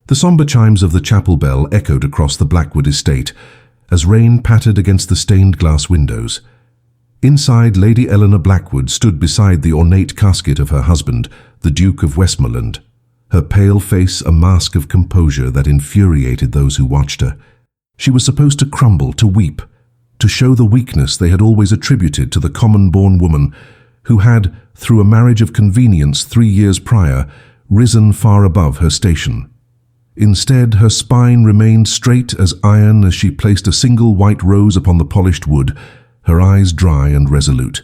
The sombre chimes of the chapel bell echoed across the Blackwood estate as rain pattered against the stained glass windows. Inside, Lady Eleanor Blackwood stood beside the ornate casket of her husband, the Duke of Westmoreland, her pale face a mask of composure that infuriated those who watched her. She was supposed to crumble, to weep, to show the weakness they had always attributed to the common-born woman who had, through a marriage of convenience 3 years prior, risen far above her station. Instead, her spine remained straight as iron as she placed a single white rose upon the polished wood, her eyes dry and resolute.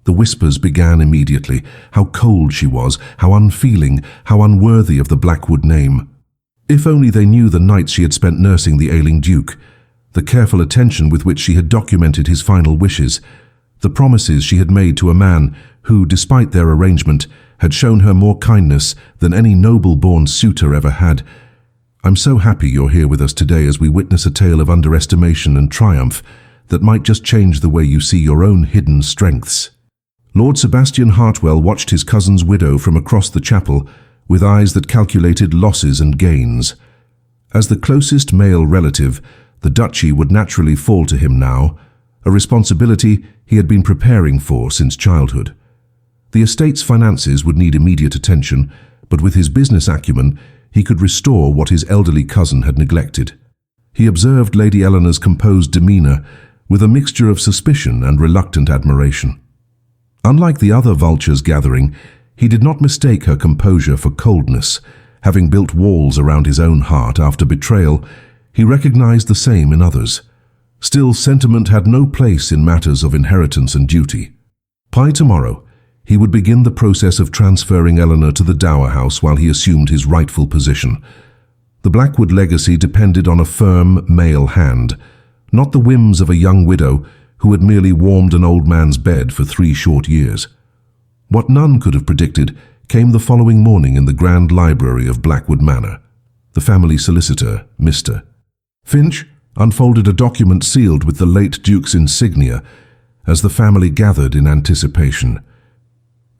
The whispers began immediately. How cold she was, how unfeeling, how unworthy of the Blackwood name. If only they knew the nights she had spent nursing the ailing Duke, the careful attention with which she had documented his final wishes, the promises she had made to a man who, despite their arrangement, had shown her more kindness than any noble-born suitor ever had. I'm so happy you're here with us today as we witness a tale of underestimation and triumph that might just change the way you see your own hidden strengths. Lord Sebastian Hartwell watched his cousin's widow from across the chapel with eyes that calculated losses and gains. As the closest male relative, the duchy would naturally fall to him now, a responsibility he had been preparing for since childhood. The estate's finances would need immediate attention, but with his business acumen, he could restore what his elderly cousin had neglected. He observed Lady Eleanor's composed demeanour with a mixture of suspicion and reluctant admiration. Unlike the other vultures gathering, he did not mistake her composure for coldness. Having built walls around his own heart after betrayal, he recognized the same in others. Still, sentiment had no place in matters of inheritance and duty. By tomorrow, he would begin the process of transferring Eleanor to the dower house while he assumed his rightful position. The Blackwood legacy depended on a firm male hand, not the whims of a young widow who had merely warmed an old man's bed for 3 short years. What none could have predicted came the following morning in the grand library of Blackwood Manor. The family solicitor, Mr. Finch, unfolded a document sealed with the late Duke's insignia as the family gathered in anticipation.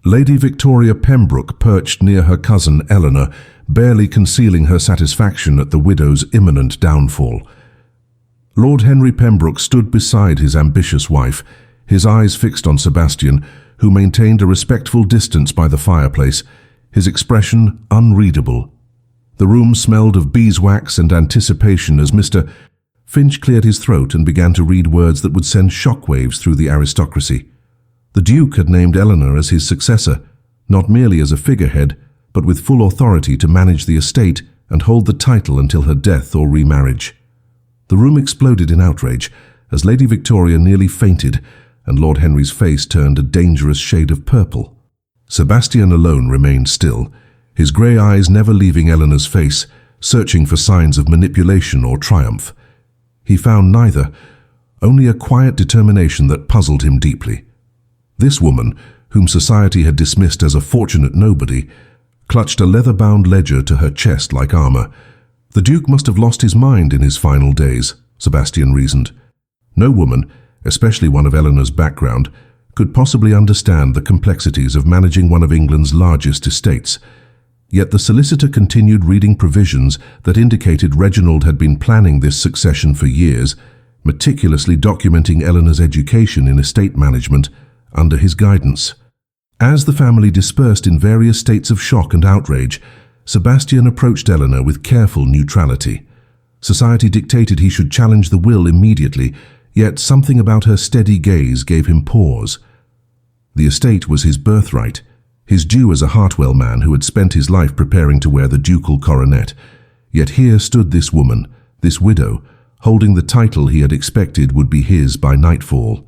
Lady Victoria Pembroke perched near her cousin Eleanor, barely concealing her satisfaction at the widow's imminent downfall. Lord Henry Pembroke stood beside his ambitious wife, his eyes fixed on Sebastian, who maintained a respectful distance by the fireplace, his expression unreadable. The room smelled of beeswax and anticipation as Mr. Finch cleared his throat and began to read words that would send shockwaves through the aristocracy. The Duke had named Eleanor as his successor, not merely as a figurehead, but with full authority to manage the estate and hold the title until her death or remarriage. The room exploded in outrage as Lady Victoria nearly fainted and Lord Henry's face turned a dangerous shade of purple. Sebastian alone remained still, his grey eyes never leaving Eleanor's face, searching for signs of manipulation or triumph. He found neither, only a quiet determination that puzzled him deeply. This woman, whom society had dismissed as a fortunate nobody, clutched a leather-bound ledger to her chest like armor. The Duke must have lost his mind in his final days, Sebastian reasoned. No woman, especially one of Eleanor's background, could possibly understand the complexities of managing one of England's largest estates. Yet the solicitor continued reading provisions that indicated Reginald had been planning this succession for years, meticulously documenting Eleanor's education in estate management under his guidance. As the family dispersed in various states of shock and outrage, Sebastian approached Eleanor with careful neutrality. Society dictated he should challenge the will immediately, yet something about her steady gaze gave him pause. The estate was his birthright, his due as a Hartwell man who had spent his life preparing to wear the ducal coronet. Yet here stood this woman, this widow, holding the title he had expected would be his by nightfall.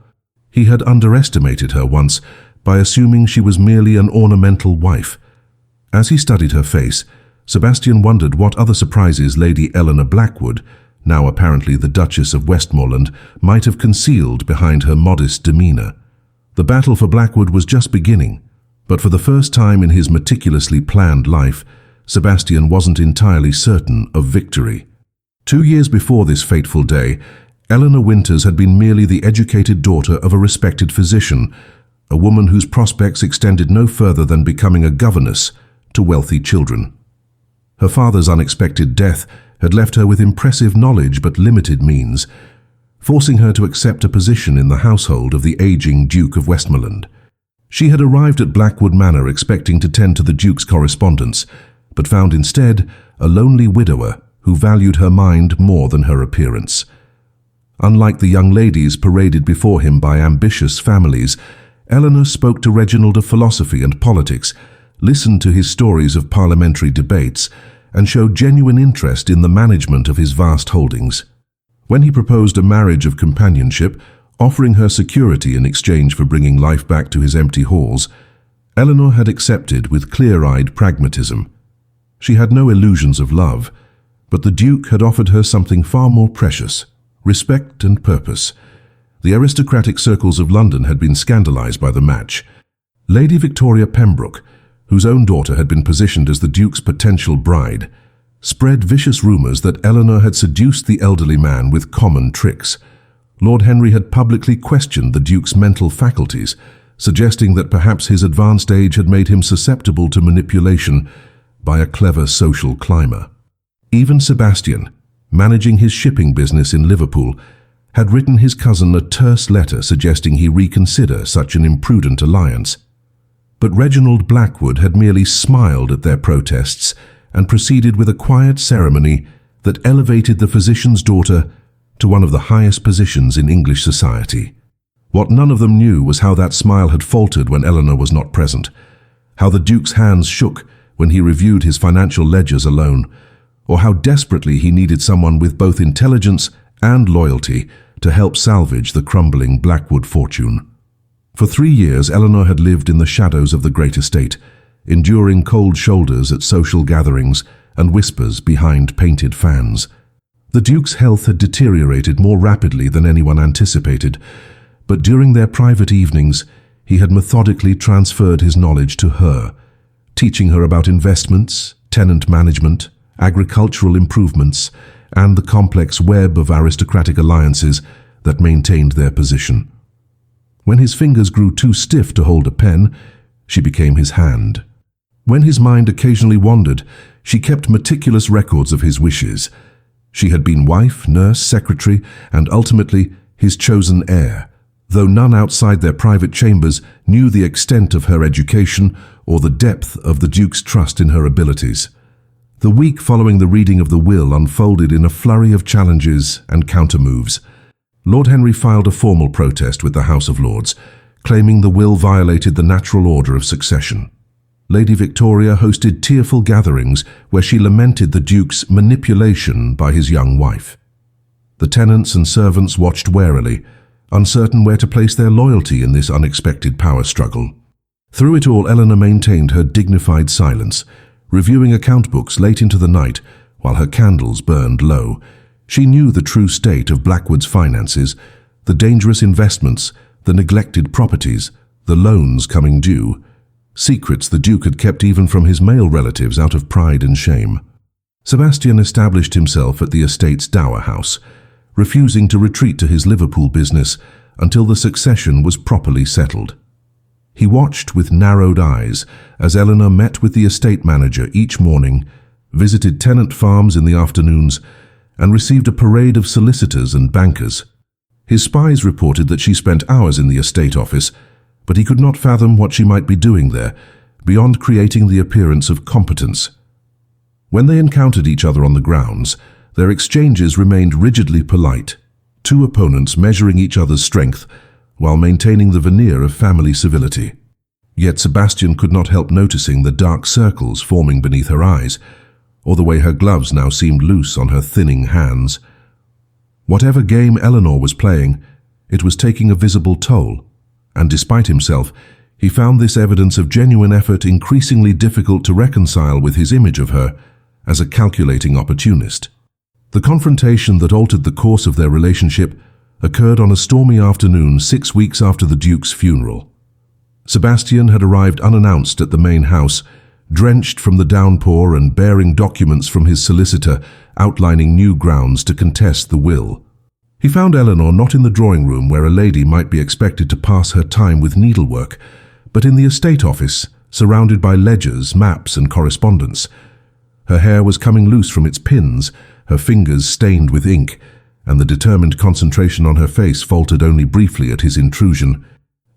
He had underestimated her once by assuming she was merely an ornamental wife. As he studied her face, Sebastian wondered what other surprises Lady Eleanor Blackwood, now apparently the Duchess of Westmoreland, might have concealed behind her modest demeanour. The battle for Blackwood was just beginning, but for the first time in his meticulously planned life, Sebastian wasn't entirely certain of victory. 2 years before this fateful day, Eleanor Winters had been merely the educated daughter of a respected physician, a woman whose prospects extended no further than becoming a governess to wealthy children. Her father's unexpected death had left her with impressive knowledge but limited means, forcing her to accept a position in the household of the aging Duke of Westmoreland. She had arrived at Blackwood Manor expecting to tend to the Duke's correspondence, but found instead a lonely widower who valued her mind more than her appearance. Unlike the young ladies paraded before him by ambitious families, Eleanor spoke to Reginald of philosophy and politics, listened to his stories of parliamentary debates, and showed genuine interest in the management of his vast holdings. When he proposed a marriage of companionship, offering her security in exchange for bringing life back to his empty halls, Eleanor had accepted with clear-eyed pragmatism. She had no illusions of love, but the Duke had offered her something far more precious: respect and purpose. The aristocratic circles of London had been scandalized by the match. Lady Victoria Pembroke, whose own daughter had been positioned as the Duke's potential bride, spread vicious rumors that Eleanor had seduced the elderly man with common tricks. Lord Henry had publicly questioned the Duke's mental faculties, suggesting that perhaps his advanced age had made him susceptible to manipulation by a clever social climber. Even Sebastian, managing his shipping business in Liverpool, had written his cousin a terse letter suggesting he reconsider such an imprudent alliance. But Reginald Blackwood had merely smiled at their protests and proceeded with a quiet ceremony that elevated the physician's daughter to one of the highest positions in English society. What none of them knew was how that smile had faltered when Eleanor was not present, how the Duke's hands shook when he reviewed his financial ledgers alone, or how desperately he needed someone with both intelligence and loyalty to help salvage the crumbling Blackwood fortune. For 3 years, Eleanor had lived in the shadows of the great estate, enduring cold shoulders at social gatherings and whispers behind painted fans. The Duke's health had deteriorated more rapidly than anyone anticipated, but during their private evenings, he had methodically transferred his knowledge to her, teaching her about investments, tenant management, agricultural improvements, and the complex web of aristocratic alliances that maintained their position. When his fingers grew too stiff to hold a pen, she became his hand. When his mind occasionally wandered, she kept meticulous records of his wishes. She had been wife, nurse, secretary, and ultimately his chosen heir, though none outside their private chambers knew the extent of her education or the depth of the Duke's trust in her abilities. The week following the reading of the will unfolded in a flurry of challenges and countermoves. Lord Henry filed a formal protest with the House of Lords, claiming the will violated the natural order of succession. Lady Victoria hosted tearful gatherings where she lamented the Duke's manipulation by his young wife. The tenants and servants watched warily, uncertain where to place their loyalty in this unexpected power struggle. Through it all, Eleanor maintained her dignified silence, reviewing account books late into the night while her candles burned low. She knew the true state of Blackwood's finances, the dangerous investments, the neglected properties, the loans coming due, secrets the Duke had kept even from his male relatives out of pride and shame. Sebastian established himself at the estate's dower house, refusing to retreat to his Liverpool business until the succession was properly settled. He watched with narrowed eyes as Eleanor met with the estate manager each morning, visited tenant farms in the afternoons, and received a parade of solicitors and bankers. His spies reported that she spent hours in the estate office, but he could not fathom what she might be doing there, beyond creating the appearance of competence. When they encountered each other on the grounds, their exchanges remained rigidly polite, two opponents measuring each other's strength while maintaining the veneer of family civility. Yet Sebastian could not help noticing the dark circles forming beneath her eyes, or the way her gloves now seemed loose on her thinning hands. Whatever game Eleanor was playing, it was taking a visible toll, and despite himself, he found this evidence of genuine effort increasingly difficult to reconcile with his image of her as a calculating opportunist. The confrontation that altered the course of their relationship occurred on a stormy afternoon 6 weeks after the Duke's funeral. Sebastian had arrived unannounced at the main house, drenched from the downpour and bearing documents from his solicitor outlining new grounds to contest the will. He found Eleanor not in the drawing room where a lady might be expected to pass her time with needlework, but in the estate office, surrounded by ledgers, maps, and correspondence. Her hair was coming loose from its pins, her fingers stained with ink, and the determined concentration on her face faltered only briefly at his intrusion.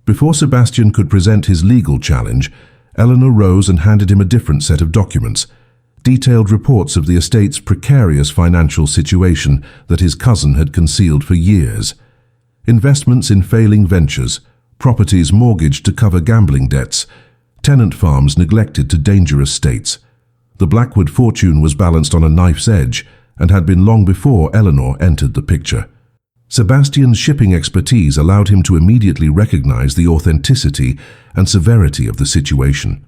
Before Sebastian could present his legal challenge, Eleanor rose and handed him a different set of documents, detailed reports of the estate's precarious financial situation that his cousin had concealed for years. Investments in failing ventures, properties mortgaged to cover gambling debts, tenant farms neglected to dangerous states. The Blackwood fortune was balanced on a knife's edge and had been long before Eleanor entered the picture. Sebastian's shipping expertise allowed him to immediately recognize the authenticity and severity of the situation.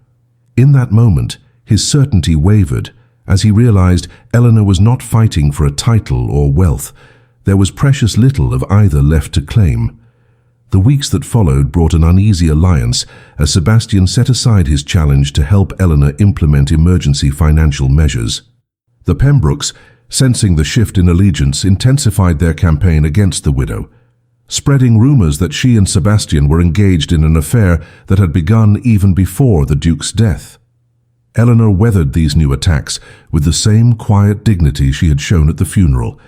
In that moment, his certainty wavered as he realized Eleanor was not fighting for a title or wealth. There was precious little of either left to claim. The weeks that followed brought an uneasy alliance as Sebastian set aside his challenge to help Eleanor implement emergency financial measures. The Pembrokes, sensing the shift in allegiance, intensified their campaign against the widow, spreading rumors that she and Sebastian were engaged in an affair that had begun even before the Duke's death. Eleanor weathered these new attacks with the same quiet dignity she had shown at the funeral,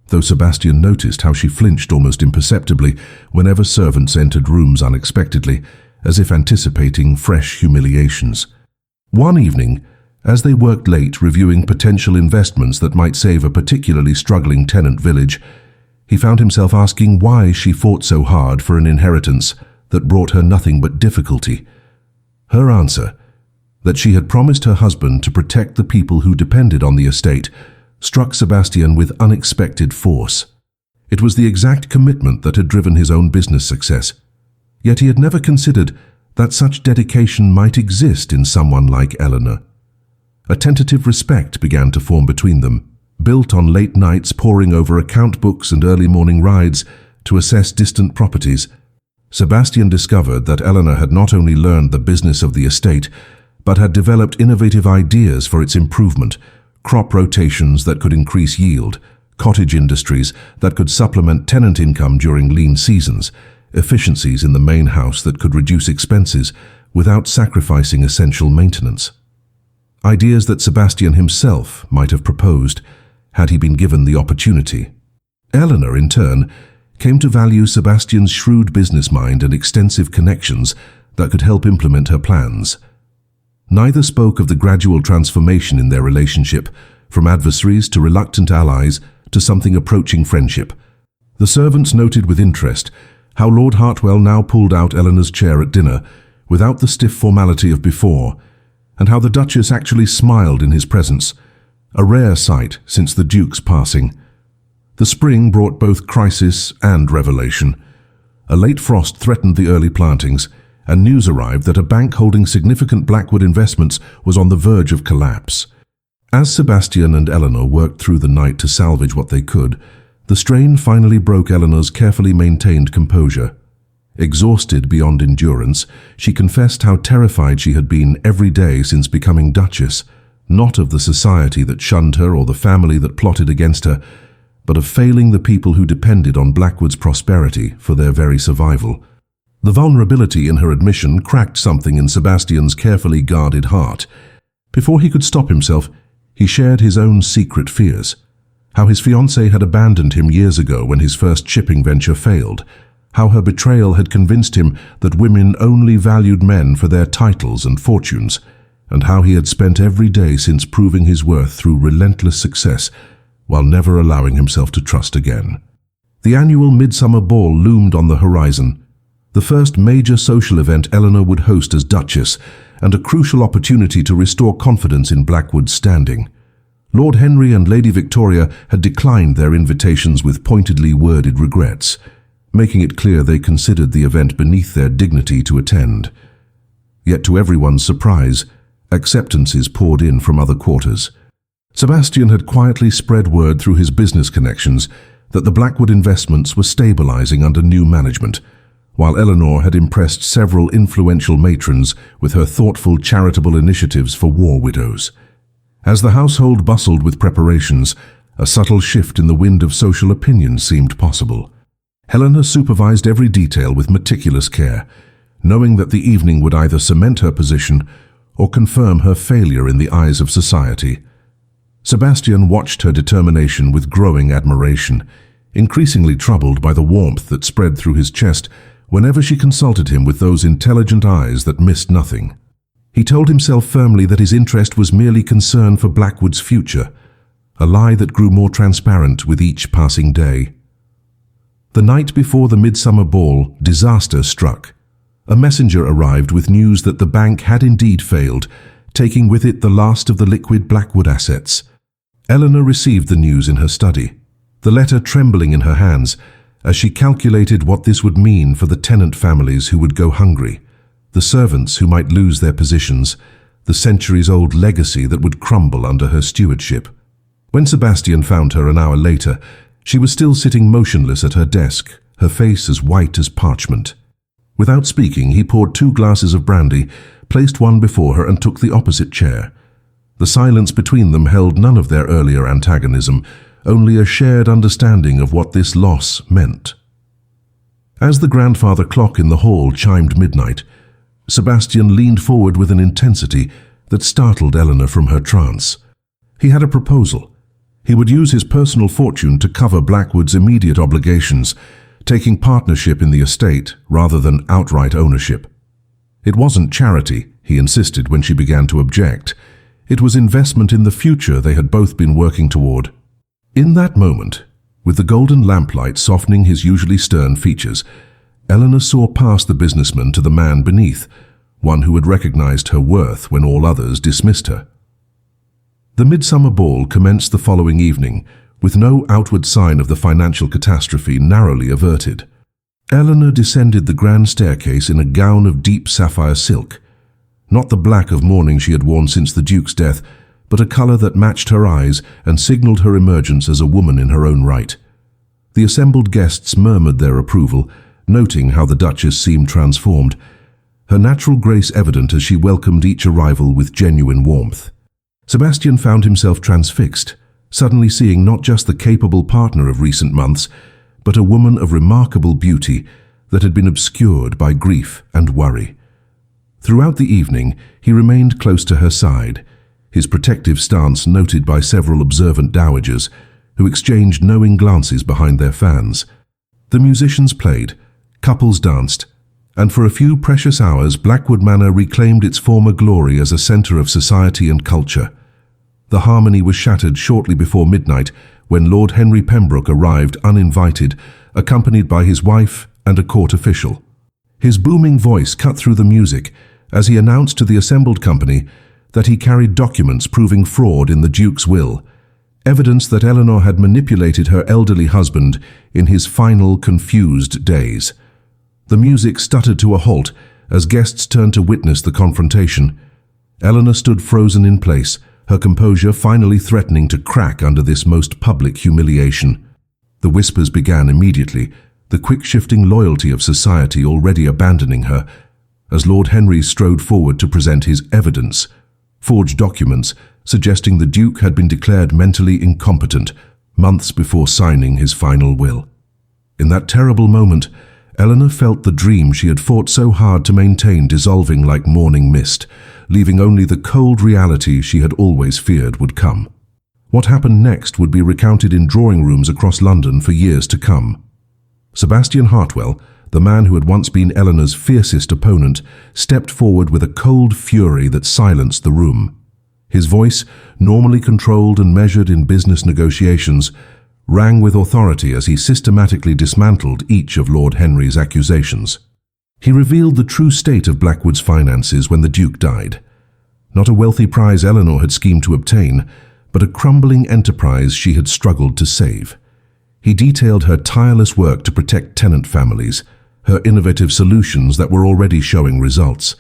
though Sebastian noticed how she flinched almost imperceptibly whenever servants entered rooms unexpectedly, as if anticipating fresh humiliations. One evening, as they worked late reviewing potential investments that might save a particularly struggling tenant village, he found himself asking why she fought so hard for an inheritance that brought her nothing but difficulty. Her answer, that she had promised her husband to protect the people who depended on the estate, struck Sebastian with unexpected force. It was the exact commitment that had driven his own business success. Yet he had never considered that such dedication might exist in someone like Eleanor. A tentative respect began to form between them, built on late nights poring over account books and early morning rides to assess distant properties. Sebastian discovered that Eleanor had not only learned the business of the estate, but had developed innovative ideas for its improvement, crop rotations that could increase yield, cottage industries that could supplement tenant income during lean seasons, efficiencies in the main house that could reduce expenses without sacrificing essential maintenance. Ideas that Sebastian himself might have proposed had he been given the opportunity. Eleanor, in turn, came to value Sebastian's shrewd business mind and extensive connections that could help implement her plans. Neither spoke of the gradual transformation in their relationship, from adversaries to reluctant allies to something approaching friendship. The servants noted with interest how Lord Hartwell now pulled out Eleanor's chair at dinner without the stiff formality of before, and how the Duchess actually smiled in his presence, a rare sight since the Duke's passing. The spring brought both crisis and revelation. A late frost threatened the early plantings, and news arrived that a bank holding significant Blackwood investments was on the verge of collapse. As Sebastian and Eleanor worked through the night to salvage what they could, the strain finally broke Eleanor's carefully maintained composure. Exhausted beyond endurance, she confessed how terrified she had been every day since becoming Duchess, not of the society that shunned her or the family that plotted against her, but of failing the people who depended on Blackwood's prosperity for their very survival. The vulnerability in her admission cracked something in Sebastian's carefully guarded heart. Before he could stop himself, he shared his own secret fears. How his fiancée had abandoned him years ago when his first shipping venture failed. How her betrayal had convinced him that women only valued men for their titles and fortunes. And how he had spent every day since proving his worth through relentless success, while never allowing himself to trust again. The annual midsummer ball loomed on the horizon, the first major social event Eleanor would host as Duchess, and a crucial opportunity to restore confidence in Blackwood's standing. Lord Henry and Lady Victoria had declined their invitations with pointedly worded regrets, making it clear they considered the event beneath their dignity to attend. Yet to everyone's surprise, acceptances poured in from other quarters. Sebastian had quietly spread word through his business connections that the Blackwood investments were stabilizing under new management, while Eleanor had impressed several influential matrons with her thoughtful charitable initiatives for war widows. As the household bustled with preparations, a subtle shift in the wind of social opinion seemed possible. Helena supervised every detail with meticulous care, knowing that the evening would either cement her position or confirm her failure in the eyes of society. Sebastian watched her determination with growing admiration, increasingly troubled by the warmth that spread through his chest whenever she consulted him with those intelligent eyes that missed nothing. He told himself firmly that his interest was merely concern for Blackwood's future, a lie that grew more transparent with each passing day. The night before the midsummer ball, disaster struck. A messenger arrived with news that the bank had indeed failed, taking with it the last of the liquid Blackwood assets. Eleanor received the news in her study, the letter trembling in her hands, as she calculated what this would mean for the tenant families who would go hungry, the servants who might lose their positions, the centuries-old legacy that would crumble under her stewardship. When Sebastian found her an hour later, she was still sitting motionless at her desk, her face as white as parchment. Without speaking, he poured 2 glasses of brandy, placed one before her and took the opposite chair. The silence between them held none of their earlier antagonism, only a shared understanding of what this loss meant. As the grandfather clock in the hall chimed midnight, Sebastian leaned forward with an intensity that startled Eleanor from her trance. He had a proposal. He would use his personal fortune to cover Blackwood's immediate obligations, taking partnership in the estate rather than outright ownership. It wasn't charity, he insisted when she began to object. It was investment in the future they had both been working toward. In that moment, with the golden lamplight softening his usually stern features, Eleanor saw past the businessman to the man beneath, one who had recognized her worth when all others dismissed her. The midsummer ball commenced the following evening, with no outward sign of the financial catastrophe narrowly averted. Eleanor descended the grand staircase in a gown of deep sapphire silk, not the black of mourning she had worn since the Duke's death, but a color that matched her eyes and signaled her emergence as a woman in her own right. The assembled guests murmured their approval, noting how the Duchess seemed transformed, her natural grace evident as she welcomed each arrival with genuine warmth. Sebastian found himself transfixed, suddenly seeing not just the capable partner of recent months, but a woman of remarkable beauty that had been obscured by grief and worry. Throughout the evening, he remained close to her side, his protective stance noted by several observant dowagers, who exchanged knowing glances behind their fans. The musicians played, couples danced, and for a few precious hours Blackwood Manor reclaimed its former glory as a center of society and culture. The harmony was shattered shortly before midnight when Lord Henry Pembroke arrived uninvited, accompanied by his wife and a court official. His booming voice cut through the music as he announced to the assembled company that he carried documents proving fraud in the Duke's will, evidence that Eleanor had manipulated her elderly husband in his final confused days. The music stuttered to a halt as guests turned to witness the confrontation. Eleanor stood frozen in place, her composure finally threatening to crack under this most public humiliation. The whispers began immediately, the quick-shifting loyalty of society already abandoning her, as Lord Henry strode forward to present his evidence, forged documents suggesting the Duke had been declared mentally incompetent months before signing his final will. In that terrible moment, Eleanor felt the dream she had fought so hard to maintain dissolving like morning mist, leaving only the cold reality she had always feared would come. What happened next would be recounted in drawing rooms across London for years to come. Sebastian Hartwell, the man who had once been Eleanor's fiercest opponent, stepped forward with a cold fury that silenced the room. His voice, normally controlled and measured in business negotiations, rang with authority as he systematically dismantled each of Lord Henry's accusations. He revealed the true state of Blackwood's finances when the Duke died. Not a wealthy prize Eleanor had schemed to obtain, but a crumbling enterprise she had struggled to save. He detailed her tireless work to protect tenant families, her innovative solutions that were already showing results.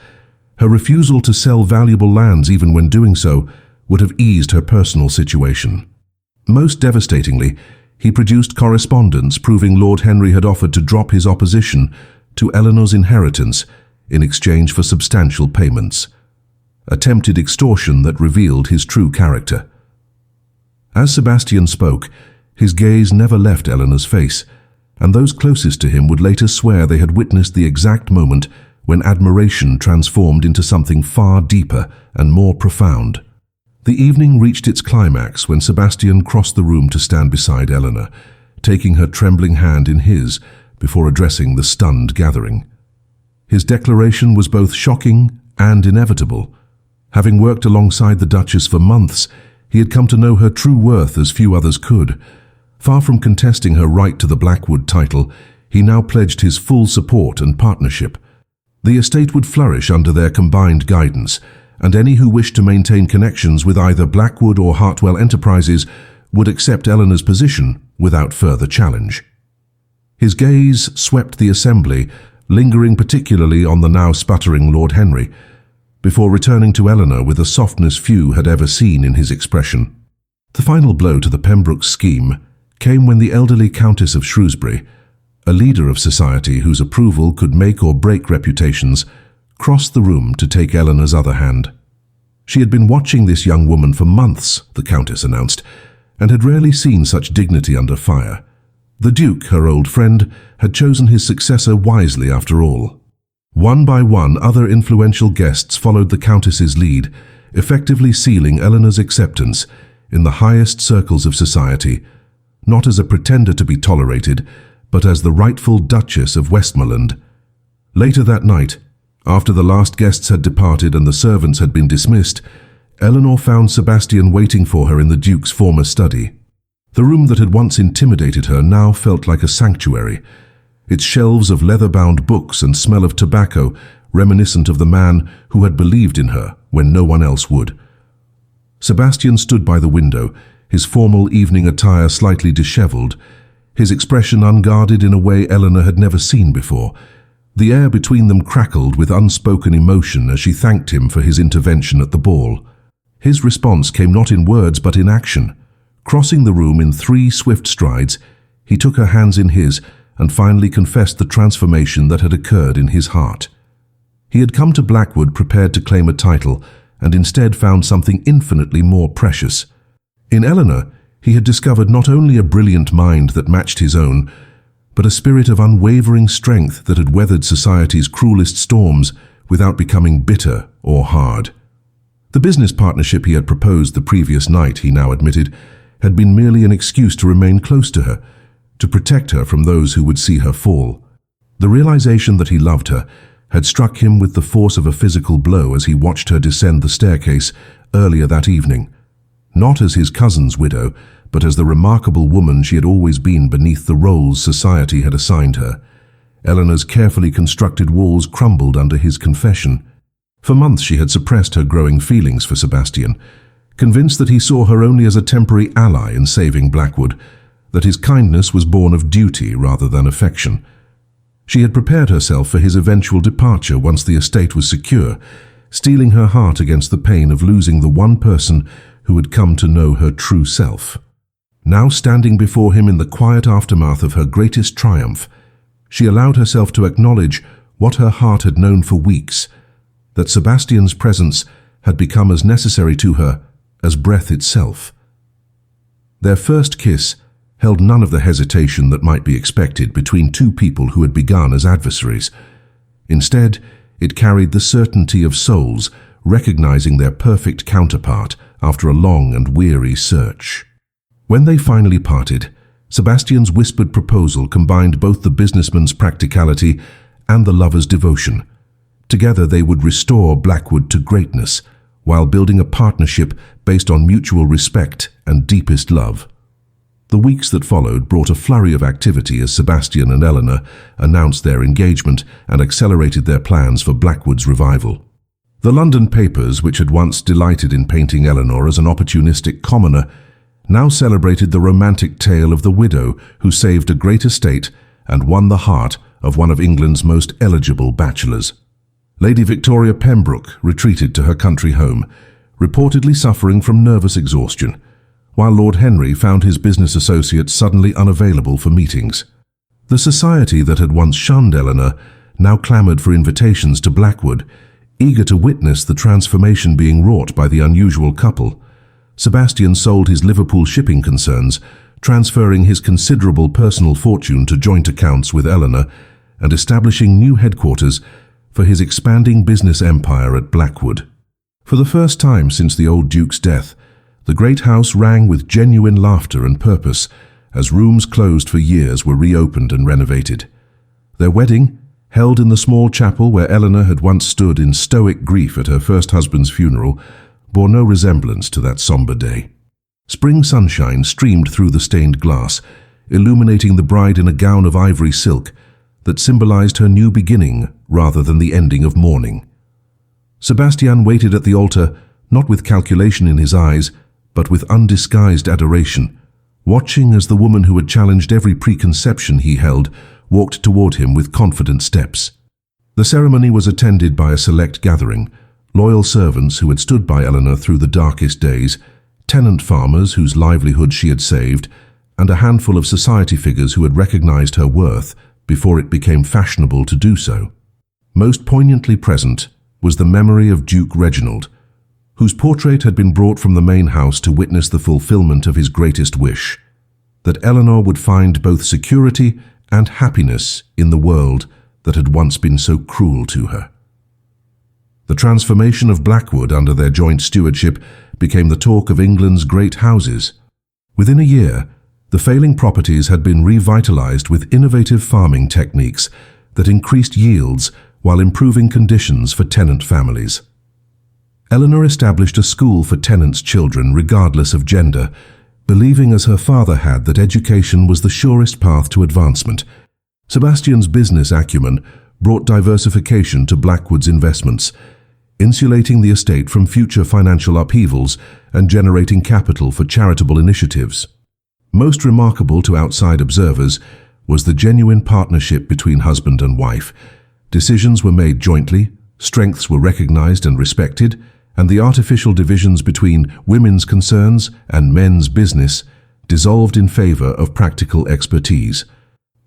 Her refusal to sell valuable lands even when doing so would have eased her personal situation. Most devastatingly, he produced correspondence proving Lord Henry had offered to drop his opposition to Eleanor's inheritance in exchange for substantial payments. Attempted extortion that revealed his true character. As Sebastian spoke, his gaze never left Eleanor's face, and those closest to him would later swear they had witnessed the exact moment when admiration transformed into something far deeper and more profound. The evening reached its climax when Sebastian crossed the room to stand beside Eleanor, taking her trembling hand in his before addressing the stunned gathering. His declaration was both shocking and inevitable. Having worked alongside the Duchess for months, he had come to know her true worth as few others could. Far from contesting her right to the Blackwood title, he now pledged his full support and partnership. The estate would flourish under their combined guidance, and any who wished to maintain connections with either Blackwood or Hartwell Enterprises would accept Eleanor's position without further challenge. His gaze swept the assembly, lingering particularly on the now sputtering Lord Henry, before returning to Eleanor with a softness few had ever seen in his expression. The final blow to the Pembroke scheme came when the elderly Countess of Shrewsbury, a leader of society whose approval could make or break reputations, crossed the room to take Eleanor's other hand. She had been watching this young woman for months, the Countess announced, and had rarely seen such dignity under fire. The Duke, her old friend, had chosen his successor wisely after all. One by one, other influential guests followed the Countess's lead, effectively sealing Eleanor's acceptance in the highest circles of society, not as a pretender to be tolerated, but as the rightful Duchess of Westmoreland. Later that night, after the last guests had departed and the servants had been dismissed, Eleanor found Sebastian waiting for her in the Duke's former study. The room that had once intimidated her now felt like a sanctuary, its shelves of leather-bound books and smell of tobacco reminiscent of the man who had believed in her when no one else would. Sebastian stood by the window, his formal evening attire slightly disheveled, his expression unguarded in a way Eleanor had never seen before. The air between them crackled with unspoken emotion as she thanked him for his intervention at the ball. His response came not in words but in action. Crossing the room in 3 swift strides, he took her hands in his and finally confessed the transformation that had occurred in his heart. He had come to Blackwood prepared to claim a title, and instead found something infinitely more precious. In Eleanor, he had discovered not only a brilliant mind that matched his own, but a spirit of unwavering strength that had weathered society's cruelest storms without becoming bitter or hard. The business partnership he had proposed the previous night, he now admitted, had been merely an excuse to remain close to her, to protect her from those who would see her fall. The realization that he loved her had struck him with the force of a physical blow as he watched her descend the staircase earlier that evening, not as his cousin's widow, but as the remarkable woman she had always been beneath the roles society had assigned her. Eleanor's carefully constructed walls crumbled under his confession. For months she had suppressed her growing feelings for Sebastian, convinced that he saw her only as a temporary ally in saving Blackwood, that his kindness was born of duty rather than affection. She had prepared herself for his eventual departure once the estate was secure, steeling her heart against the pain of losing the one person who had come to know her true self. Now standing before him in the quiet aftermath of her greatest triumph, she allowed herself to acknowledge what her heart had known for weeks, that Sebastian's presence had become as necessary to her as breath itself. Their first kiss held none of the hesitation that might be expected between two people who had begun as adversaries. Instead, it carried the certainty of souls recognizing their perfect counterpart after a long and weary search. When they finally parted, Sebastian's whispered proposal combined both the businessman's practicality and the lover's devotion. Together they would restore Blackwood to greatness, while building a partnership based on mutual respect and deepest love. The weeks that followed brought a flurry of activity as Sebastian and Eleanor announced their engagement and accelerated their plans for Blackwood's revival. The London papers, which had once delighted in painting Eleanor as an opportunistic commoner, now celebrated the romantic tale of the widow who saved a great estate and won the heart of one of England's most eligible bachelors. Lady Victoria Pembroke retreated to her country home, reportedly suffering from nervous exhaustion, while Lord Henry found his business associates suddenly unavailable for meetings. The society that had once shunned Eleanor now clamoured for invitations to Blackwood, eager to witness the transformation being wrought by the unusual couple. Sebastian sold his Liverpool shipping concerns, transferring his considerable personal fortune to joint accounts with Eleanor and establishing new headquarters for his expanding business empire at Blackwood. For the first time since the old Duke's death, the great house rang with genuine laughter and purpose as rooms closed for years were reopened and renovated. Their wedding, held in the small chapel where Eleanor had once stood in stoic grief at her first husband's funeral, bore no resemblance to that somber day. Spring sunshine streamed through the stained glass, illuminating the bride in a gown of ivory silk that symbolized her new beginning rather than the ending of mourning. Sebastian waited at the altar, not with calculation in his eyes, but with undisguised adoration, watching as the woman who had challenged every preconception he held walked toward him with confident steps. The ceremony was attended by a select gathering, loyal servants who had stood by Eleanor through the darkest days, tenant farmers whose livelihood she had saved, and a handful of society figures who had recognized her worth before it became fashionable to do so. Most poignantly present was the memory of Duke Reginald, whose portrait had been brought from the main house to witness the fulfillment of his greatest wish, that Eleanor would find both security and happiness in the world that had once been so cruel to her. The transformation of Blackwood under their joint stewardship became the talk of England's great houses. Within a year, the failing properties had been revitalized with innovative farming techniques that increased yields while improving conditions for tenant families. Eleanor established a school for tenants' children regardless of gender, believing as her father had that education was the surest path to advancement. Sebastian's business acumen brought diversification to Blackwood's investments, insulating the estate from future financial upheavals and generating capital for charitable initiatives. Most remarkable to outside observers was the genuine partnership between husband and wife. Decisions were made jointly, strengths were recognized and respected, and the artificial divisions between women's concerns and men's business dissolved in favor of practical expertise.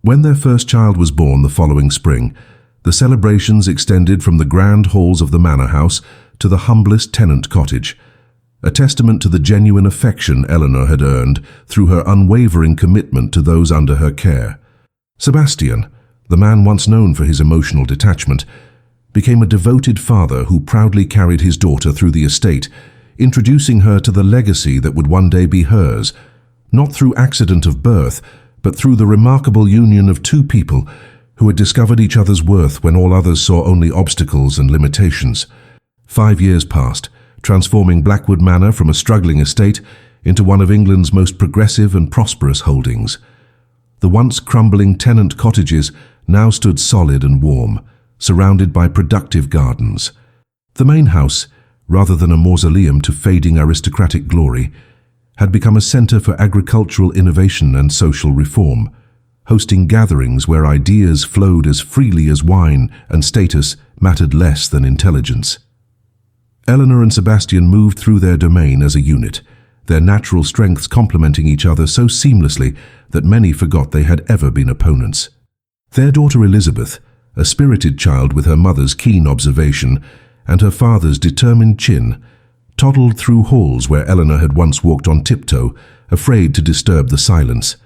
When their first child was born the following spring, the celebrations extended from the grand halls of the manor house to the humblest tenant cottage, a testament to the genuine affection Eleanor had earned through her unwavering commitment to those under her care. Sebastian, the man once known for his emotional detachment, became a devoted father who proudly carried his daughter through the estate, introducing her to the legacy that would one day be hers, not through accident of birth, but through the remarkable union of two people who had discovered each other's worth when all others saw only obstacles and limitations. 5 years passed, transforming Blackwood Manor from a struggling estate into one of England's most progressive and prosperous holdings. The once crumbling tenant cottages now stood solid and warm, surrounded by productive gardens. The main house, rather than a mausoleum to fading aristocratic glory, had become a center for agricultural innovation and social reform, hosting gatherings where ideas flowed as freely as wine and status mattered less than intelligence. Eleanor and Sebastian moved through their domain as a unit, their natural strengths complementing each other so seamlessly that many forgot they had ever been opponents. Their daughter Elizabeth, a spirited child with her mother's keen observation and her father's determined chin, toddled through halls where Eleanor had once walked on tiptoe, afraid to disturb the silence.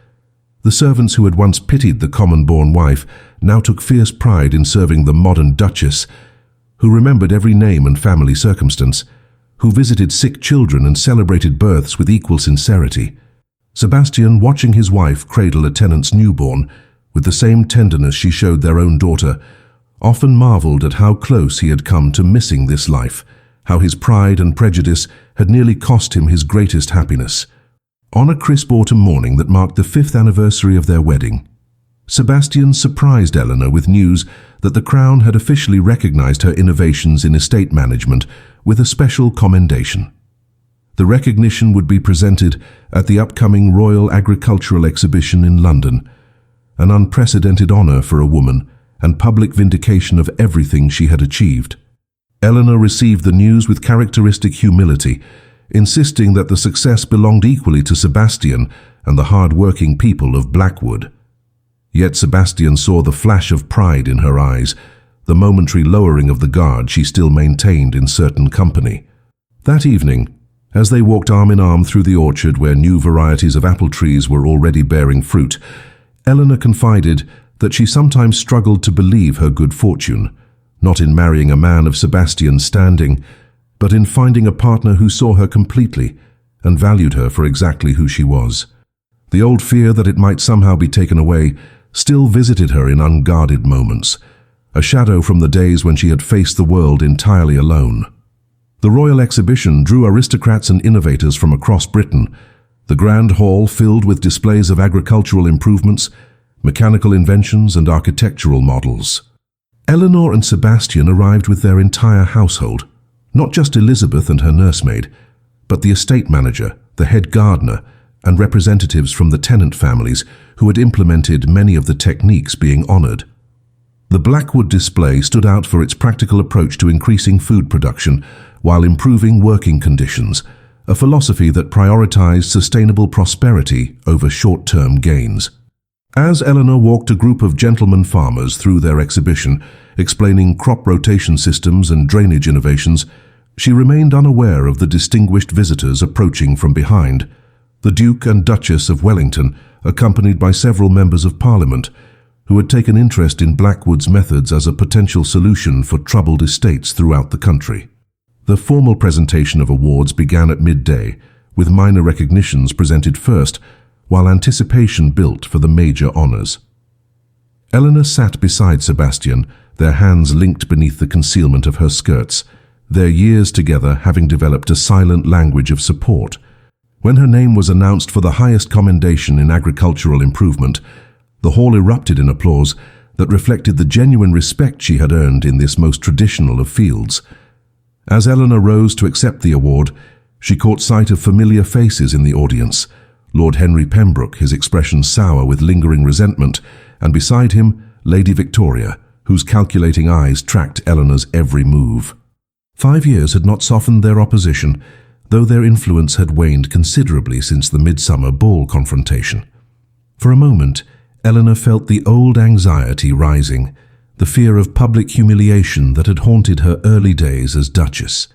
The servants who had once pitied the common-born wife now took fierce pride in serving the modern duchess, who remembered every name and family circumstance, who visited sick children and celebrated births with equal sincerity. Sebastian, watching his wife cradle a tenant's newborn with the same tenderness she showed their own daughter, often marveled at how close he had come to missing this life, how his pride and prejudice had nearly cost him his greatest happiness. On a crisp autumn morning that marked the 5th anniversary of their wedding, Sebastian surprised Eleanor with news that the Crown had officially recognized her innovations in estate management with a special commendation. The recognition would be presented at the upcoming Royal Agricultural Exhibition in London, an unprecedented honor for a woman and public vindication of everything she had achieved. Eleanor received the news with characteristic humility, insisting that the success belonged equally to Sebastian and the hard-working people of Blackwood. Yet Sebastian saw the flash of pride in her eyes, the momentary lowering of the guard she still maintained in certain company. That evening, as they walked arm in arm through the orchard where new varieties of apple trees were already bearing fruit, Eleanor confided that she sometimes struggled to believe her good fortune, not in marrying a man of Sebastian's standing, but in finding a partner who saw her completely and valued her for exactly who she was. The old fear that it might somehow be taken away still visited her in unguarded moments, a shadow from the days when she had faced the world entirely alone. The Royal Exhibition drew aristocrats and innovators from across Britain, the Grand Hall filled with displays of agricultural improvements, mechanical inventions and architectural models. Eleanor and Sebastian arrived with their entire household, not just Elizabeth and her nursemaid, but the estate manager, the head gardener, and representatives from the tenant families who had implemented many of the techniques being honored. The Blackwood display stood out for its practical approach to increasing food production while improving working conditions, a philosophy that prioritized sustainable prosperity over short-term gains. As Eleanor walked a group of gentleman farmers through their exhibition, explaining crop rotation systems and drainage innovations, she remained unaware of the distinguished visitors approaching from behind. The Duke and Duchess of Wellington, accompanied by several members of Parliament, who had taken interest in Blackwood's methods as a potential solution for troubled estates throughout the country. The formal presentation of awards began at midday, with minor recognitions presented first, while anticipation built for the major honors. Eleanor sat beside Sebastian, their hands linked beneath the concealment of her skirts, their years together having developed a silent language of support. When her name was announced for the highest commendation in agricultural improvement, the hall erupted in applause that reflected the genuine respect she had earned in this most traditional of fields. As Eleanor rose to accept the award, she caught sight of familiar faces in the audience. Lord Henry Pembroke, his expression sour with lingering resentment, and beside him, Lady Victoria, whose calculating eyes tracked Eleanor's every move. 5 years had not softened their opposition, though their influence had waned considerably since the midsummer ball confrontation. For a moment, Eleanor felt the old anxiety rising, the fear of public humiliation that had haunted her early days as Duchess.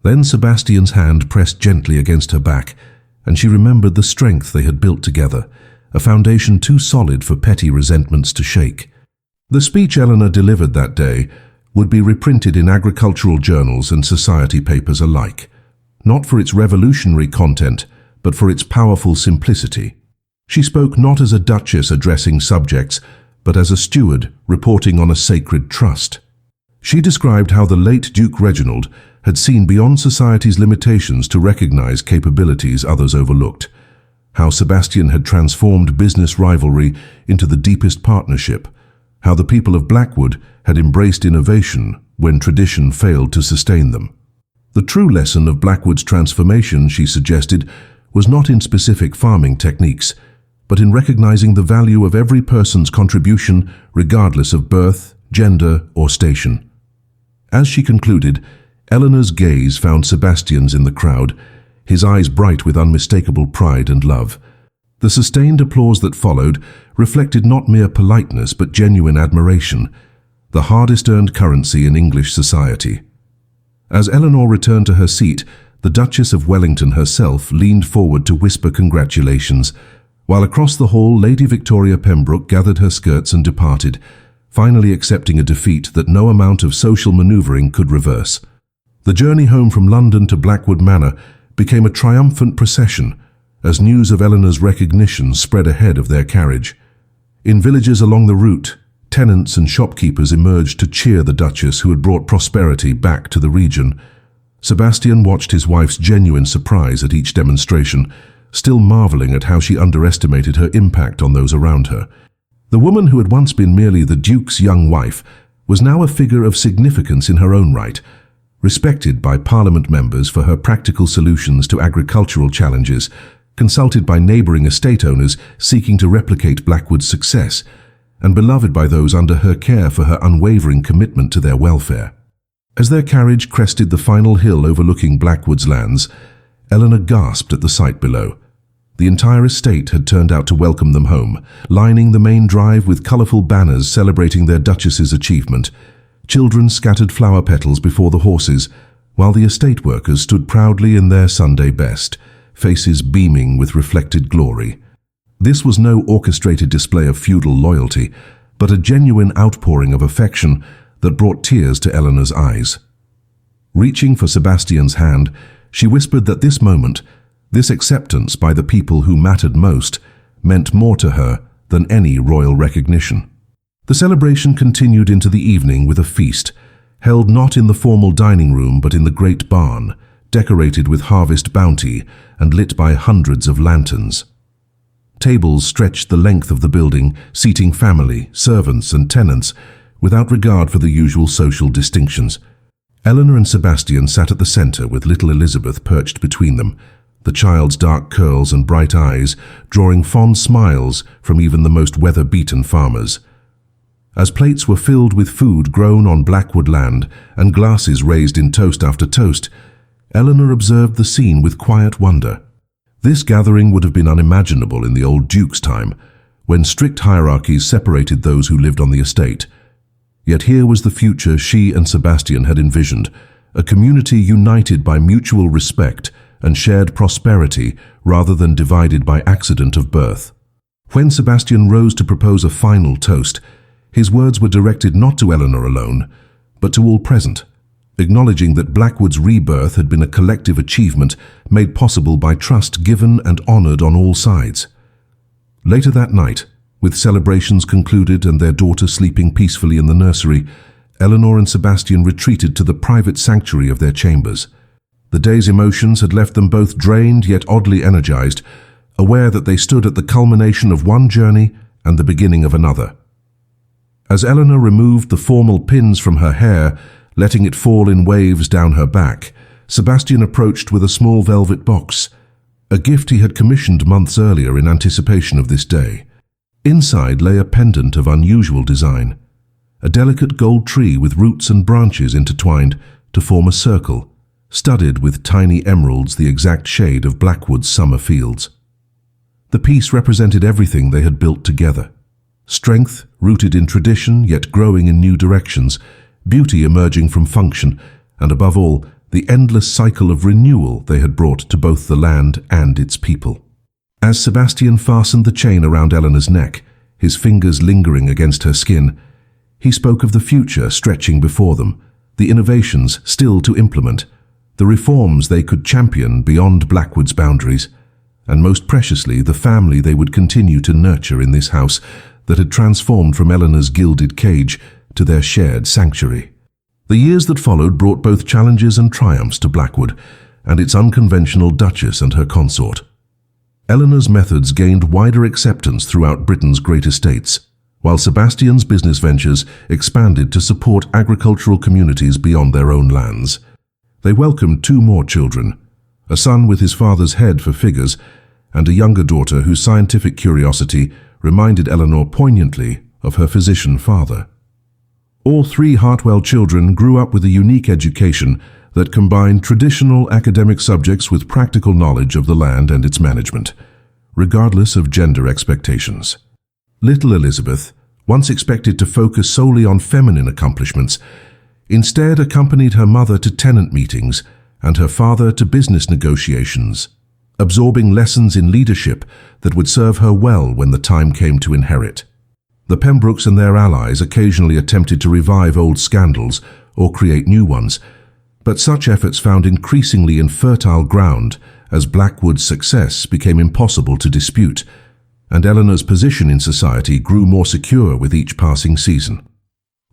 Then Sebastian's hand pressed gently against her back, and she remembered the strength they had built together, a foundation too solid for petty resentments to shake. The speech Eleanor delivered that day would be reprinted in agricultural journals and society papers alike, not for its revolutionary content, but for its powerful simplicity. She spoke not as a duchess addressing subjects, but as a steward reporting on a sacred trust. She described how the late Duke Reginald had seen beyond society's limitations to recognize capabilities others overlooked, how Sebastian had transformed business rivalry into the deepest partnership, how the people of Blackwood had embraced innovation when tradition failed to sustain them. The true lesson of Blackwood's transformation, she suggested, was not in specific farming techniques, but in recognizing the value of every person's contribution regardless of birth, gender, or station. As she concluded, Eleanor's gaze found Sebastian's in the crowd, his eyes bright with unmistakable pride and love. The sustained applause that followed reflected not mere politeness but genuine admiration, the hardest-earned currency in English society. As Eleanor returned to her seat, the Duchess of Wellington herself leaned forward to whisper congratulations, while across the hall Lady Victoria Pembroke gathered her skirts and departed, finally accepting a defeat that no amount of social maneuvering could reverse. The journey home from London to Blackwood Manor became a triumphant procession as news of Eleanor's recognition spread ahead of their carriage. In villages along the route, tenants and shopkeepers emerged to cheer the Duchess who had brought prosperity back to the region. Sebastian watched his wife's genuine surprise at each demonstration, still marveling at how she underestimated her impact on those around her. The woman who had once been merely the Duke's young wife was now a figure of significance in her own right, respected by Parliament members for her practical solutions to agricultural challenges, consulted by neighbouring estate owners seeking to replicate Blackwood's success, and beloved by those under her care for her unwavering commitment to their welfare. As their carriage crested the final hill overlooking Blackwood's lands, Eleanor gasped at the sight below. The entire estate had turned out to welcome them home, lining the main drive with colourful banners celebrating their Duchess's achievement. Children scattered flower petals before the horses, while the estate workers stood proudly in their Sunday best, faces beaming with reflected glory. This was no orchestrated display of feudal loyalty, but a genuine outpouring of affection that brought tears to Eleanor's eyes. Reaching for Sebastian's hand, she whispered that this moment, this acceptance by the people who mattered most, meant more to her than any royal recognition. The celebration continued into the evening with a feast, held not in the formal dining room but in the great barn, decorated with harvest bounty and lit by hundreds of lanterns. Tables stretched the length of the building, seating family, servants and tenants, without regard for the usual social distinctions. Eleanor and Sebastian sat at the center with little Elizabeth perched between them, the child's dark curls and bright eyes drawing fond smiles from even the most weather-beaten farmers. As plates were filled with food grown on Blackwood land and glasses raised in toast after toast, Eleanor observed the scene with quiet wonder. This gathering would have been unimaginable in the old Duke's time, when strict hierarchies separated those who lived on the estate. Yet here was the future she and Sebastian had envisioned, a community united by mutual respect and shared prosperity rather than divided by accident of birth. When Sebastian rose to propose a final toast, his words were directed not to Eleanor alone, but to all present, acknowledging that Blackwood's rebirth had been a collective achievement made possible by trust given and honored on all sides. Later that night, with celebrations concluded and their daughter sleeping peacefully in the nursery, Eleanor and Sebastian retreated to the private sanctuary of their chambers. The day's emotions had left them both drained yet oddly energized, aware that they stood at the culmination of one journey and the beginning of another. As Eleanor removed the formal pins from her hair, letting it fall in waves down her back, Sebastian approached with a small velvet box, a gift he had commissioned months earlier in anticipation of this day. Inside lay a pendant of unusual design, a delicate gold tree with roots and branches intertwined to form a circle, studded with tiny emeralds the exact shade of Blackwood's summer fields. The piece represented everything they had built together. Strength, rooted in tradition yet growing in new directions, beauty emerging from function, and above all, the endless cycle of renewal they had brought to both the land and its people. As Sebastian fastened the chain around Eleanor's neck, his fingers lingering against her skin, he spoke of the future stretching before them, the innovations still to implement, the reforms they could champion beyond Blackwood's boundaries, and most preciously the family they would continue to nurture in this house that had transformed from Eleanor's gilded cage to their shared sanctuary. The years that followed brought both challenges and triumphs to Blackwood and its unconventional Duchess and her consort. Eleanor's methods gained wider acceptance throughout Britain's great estates, while Sebastian's business ventures expanded to support agricultural communities beyond their own lands. They welcomed 2 more children, a son with his father's head for figures, and a younger daughter whose scientific curiosity reminded Eleanor poignantly of her physician father. All 3 Hartwell children grew up with a unique education that combined traditional academic subjects with practical knowledge of the land and its management, regardless of gender expectations. Little Elizabeth, once expected to focus solely on feminine accomplishments, instead accompanied her mother to tenant meetings and her father to business negotiations, absorbing lessons in leadership that would serve her well when the time came to inherit. The Pembrokes and their allies occasionally attempted to revive old scandals or create new ones, but such efforts found increasingly infertile ground as Blackwood's success became impossible to dispute, and Eleanor's position in society grew more secure with each passing season.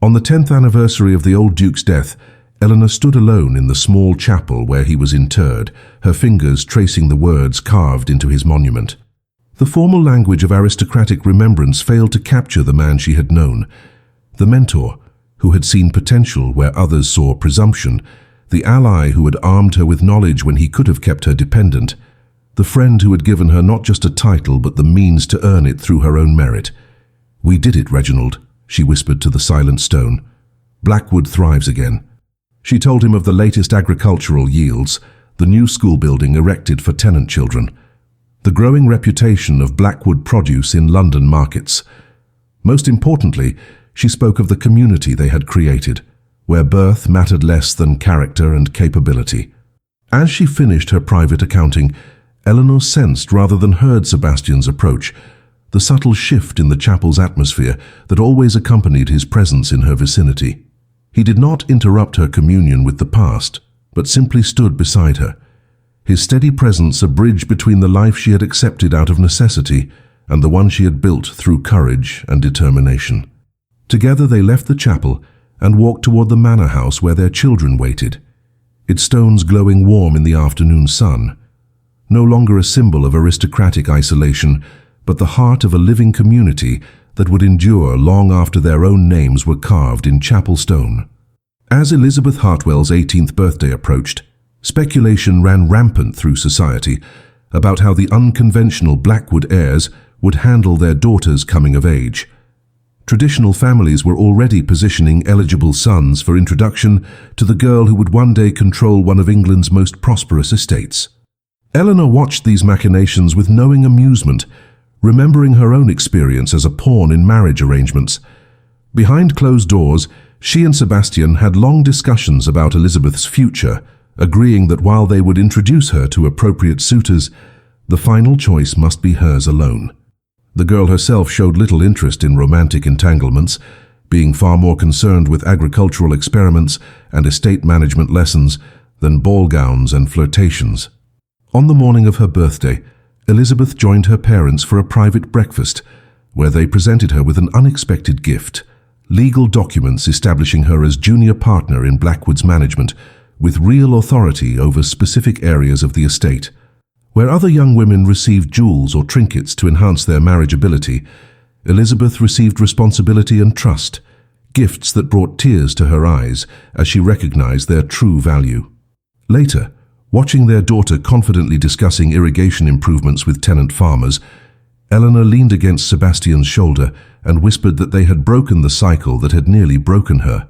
On the 10th anniversary of the old Duke's death, Eleanor stood alone in the small chapel where he was interred, her fingers tracing the words carved into his monument. The formal language of aristocratic remembrance failed to capture the man she had known, the mentor who had seen potential where others saw presumption, the ally who had armed her with knowledge when he could have kept her dependent, the friend who had given her not just a title but the means to earn it through her own merit. "We did it, Reginald," she whispered to the silent stone. "Blackwood thrives again." She told him of the latest agricultural yields, the new school building erected for tenant children, the growing reputation of Blackwood produce in London markets. Most importantly, she spoke of the community they had created, where birth mattered less than character and capability. As she finished her private accounting, Eleanor sensed rather than heard Sebastian's approach, the subtle shift in the chapel's atmosphere that always accompanied his presence in her vicinity. He did not interrupt her communion with the past, but simply stood beside her. His steady presence a bridge between the life she had accepted out of necessity and the one she had built through courage and determination. Together they left the chapel and walked toward the manor house where their children waited, its stones glowing warm in the afternoon sun. No longer a symbol of aristocratic isolation, but the heart of a living community that would endure long after their own names were carved in chapel stone. As Elizabeth Hartwell's 18th birthday approached, speculation ran rampant through society about how the unconventional Blackwood heirs would handle their daughter's coming of age. Traditional families were already positioning eligible sons for introduction to the girl who would one day control one of England's most prosperous estates. Eleanor watched these machinations with knowing amusement, remembering her own experience as a pawn in marriage arrangements. Behind closed doors, she and Sebastian had long discussions about Elizabeth's future, agreeing that while they would introduce her to appropriate suitors, the final choice must be hers alone. The girl herself showed little interest in romantic entanglements, being far more concerned with agricultural experiments and estate management lessons than ball gowns and flirtations. On the morning of her birthday, Elizabeth joined her parents for a private breakfast, where they presented her with an unexpected gift: legal documents establishing her as junior partner in Blackwood's management, with real authority over specific areas of the estate. Where other young women received jewels or trinkets to enhance their marriageability, Elizabeth received responsibility and trust, gifts that brought tears to her eyes as she recognized their true value. Later, watching their daughter confidently discussing irrigation improvements with tenant farmers, Eleanor leaned against Sebastian's shoulder and whispered that they had broken the cycle that had nearly broken her.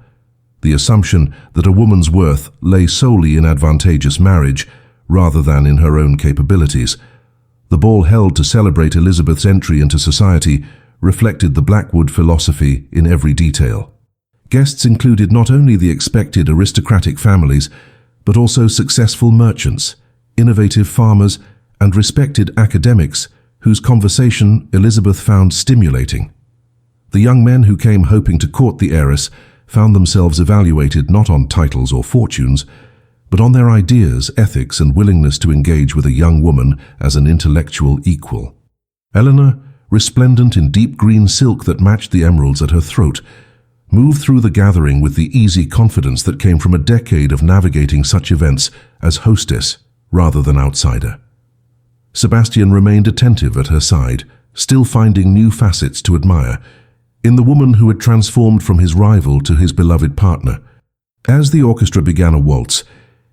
The assumption that a woman's worth lay solely in advantageous marriage rather than in her own capabilities. The ball held to celebrate Elizabeth's entry into society reflected the Blackwood philosophy in every detail. Guests included not only the expected aristocratic families, but also successful merchants, innovative farmers, and respected academics whose conversation Elizabeth found stimulating. The young men who came hoping to court the heiress found themselves evaluated not on titles or fortunes, but on their ideas, ethics, and willingness to engage with a young woman as an intellectual equal. Eleanor, resplendent in deep green silk that matched the emeralds at her throat, moved through the gathering with the easy confidence that came from a decade of navigating such events as hostess rather than outsider. Sebastian remained attentive at her side, still finding new facets to admire in the woman who had transformed from his rival to his beloved partner. As the orchestra began a waltz,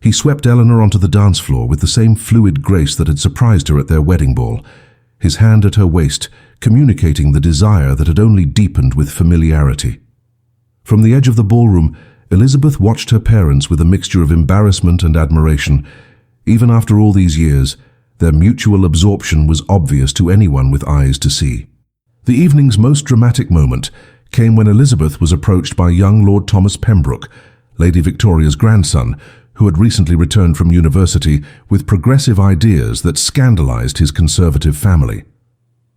he swept Eleanor onto the dance floor with the same fluid grace that had surprised her at their wedding ball, his hand at her waist, communicating the desire that had only deepened with familiarity. From the edge of the ballroom, Elizabeth watched her parents with a mixture of embarrassment and admiration. Even after all these years, their mutual absorption was obvious to anyone with eyes to see. The evening's most dramatic moment came when Elizabeth was approached by young Lord Thomas Pembroke, Lady Victoria's grandson, who had recently returned from university with progressive ideas that scandalized his conservative family.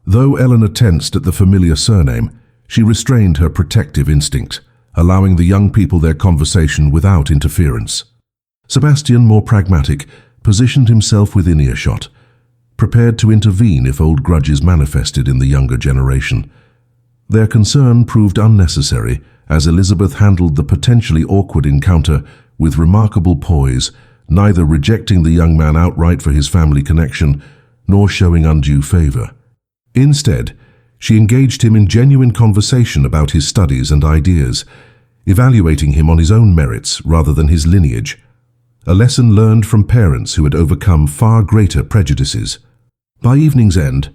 Though Eleanor tensed at the familiar surname, she restrained her protective instinct, allowing the young people their conversation without interference. Sebastian, more pragmatic, positioned himself within earshot, prepared to intervene if old grudges manifested in the younger generation. Their concern proved unnecessary as Elizabeth handled the potentially awkward encounter with remarkable poise, neither rejecting the young man outright for his family connection, nor showing undue favor. Instead, she engaged him in genuine conversation about his studies and ideas, evaluating him on his own merits rather than his lineage, a lesson learned from parents who had overcome far greater prejudices. By evening's end,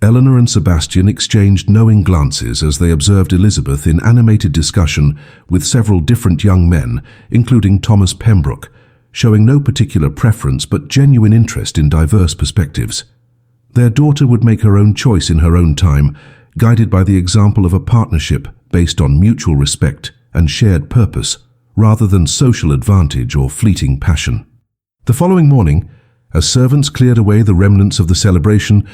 Eleanor and Sebastian exchanged knowing glances as they observed Elizabeth in animated discussion with several different young men, including Thomas Pembroke, showing no particular preference but genuine interest in diverse perspectives. Their daughter would make her own choice in her own time, guided by the example of a partnership based on mutual respect and shared purpose, rather than social advantage or fleeting passion. The following morning, as servants cleared away the remnants of the celebration,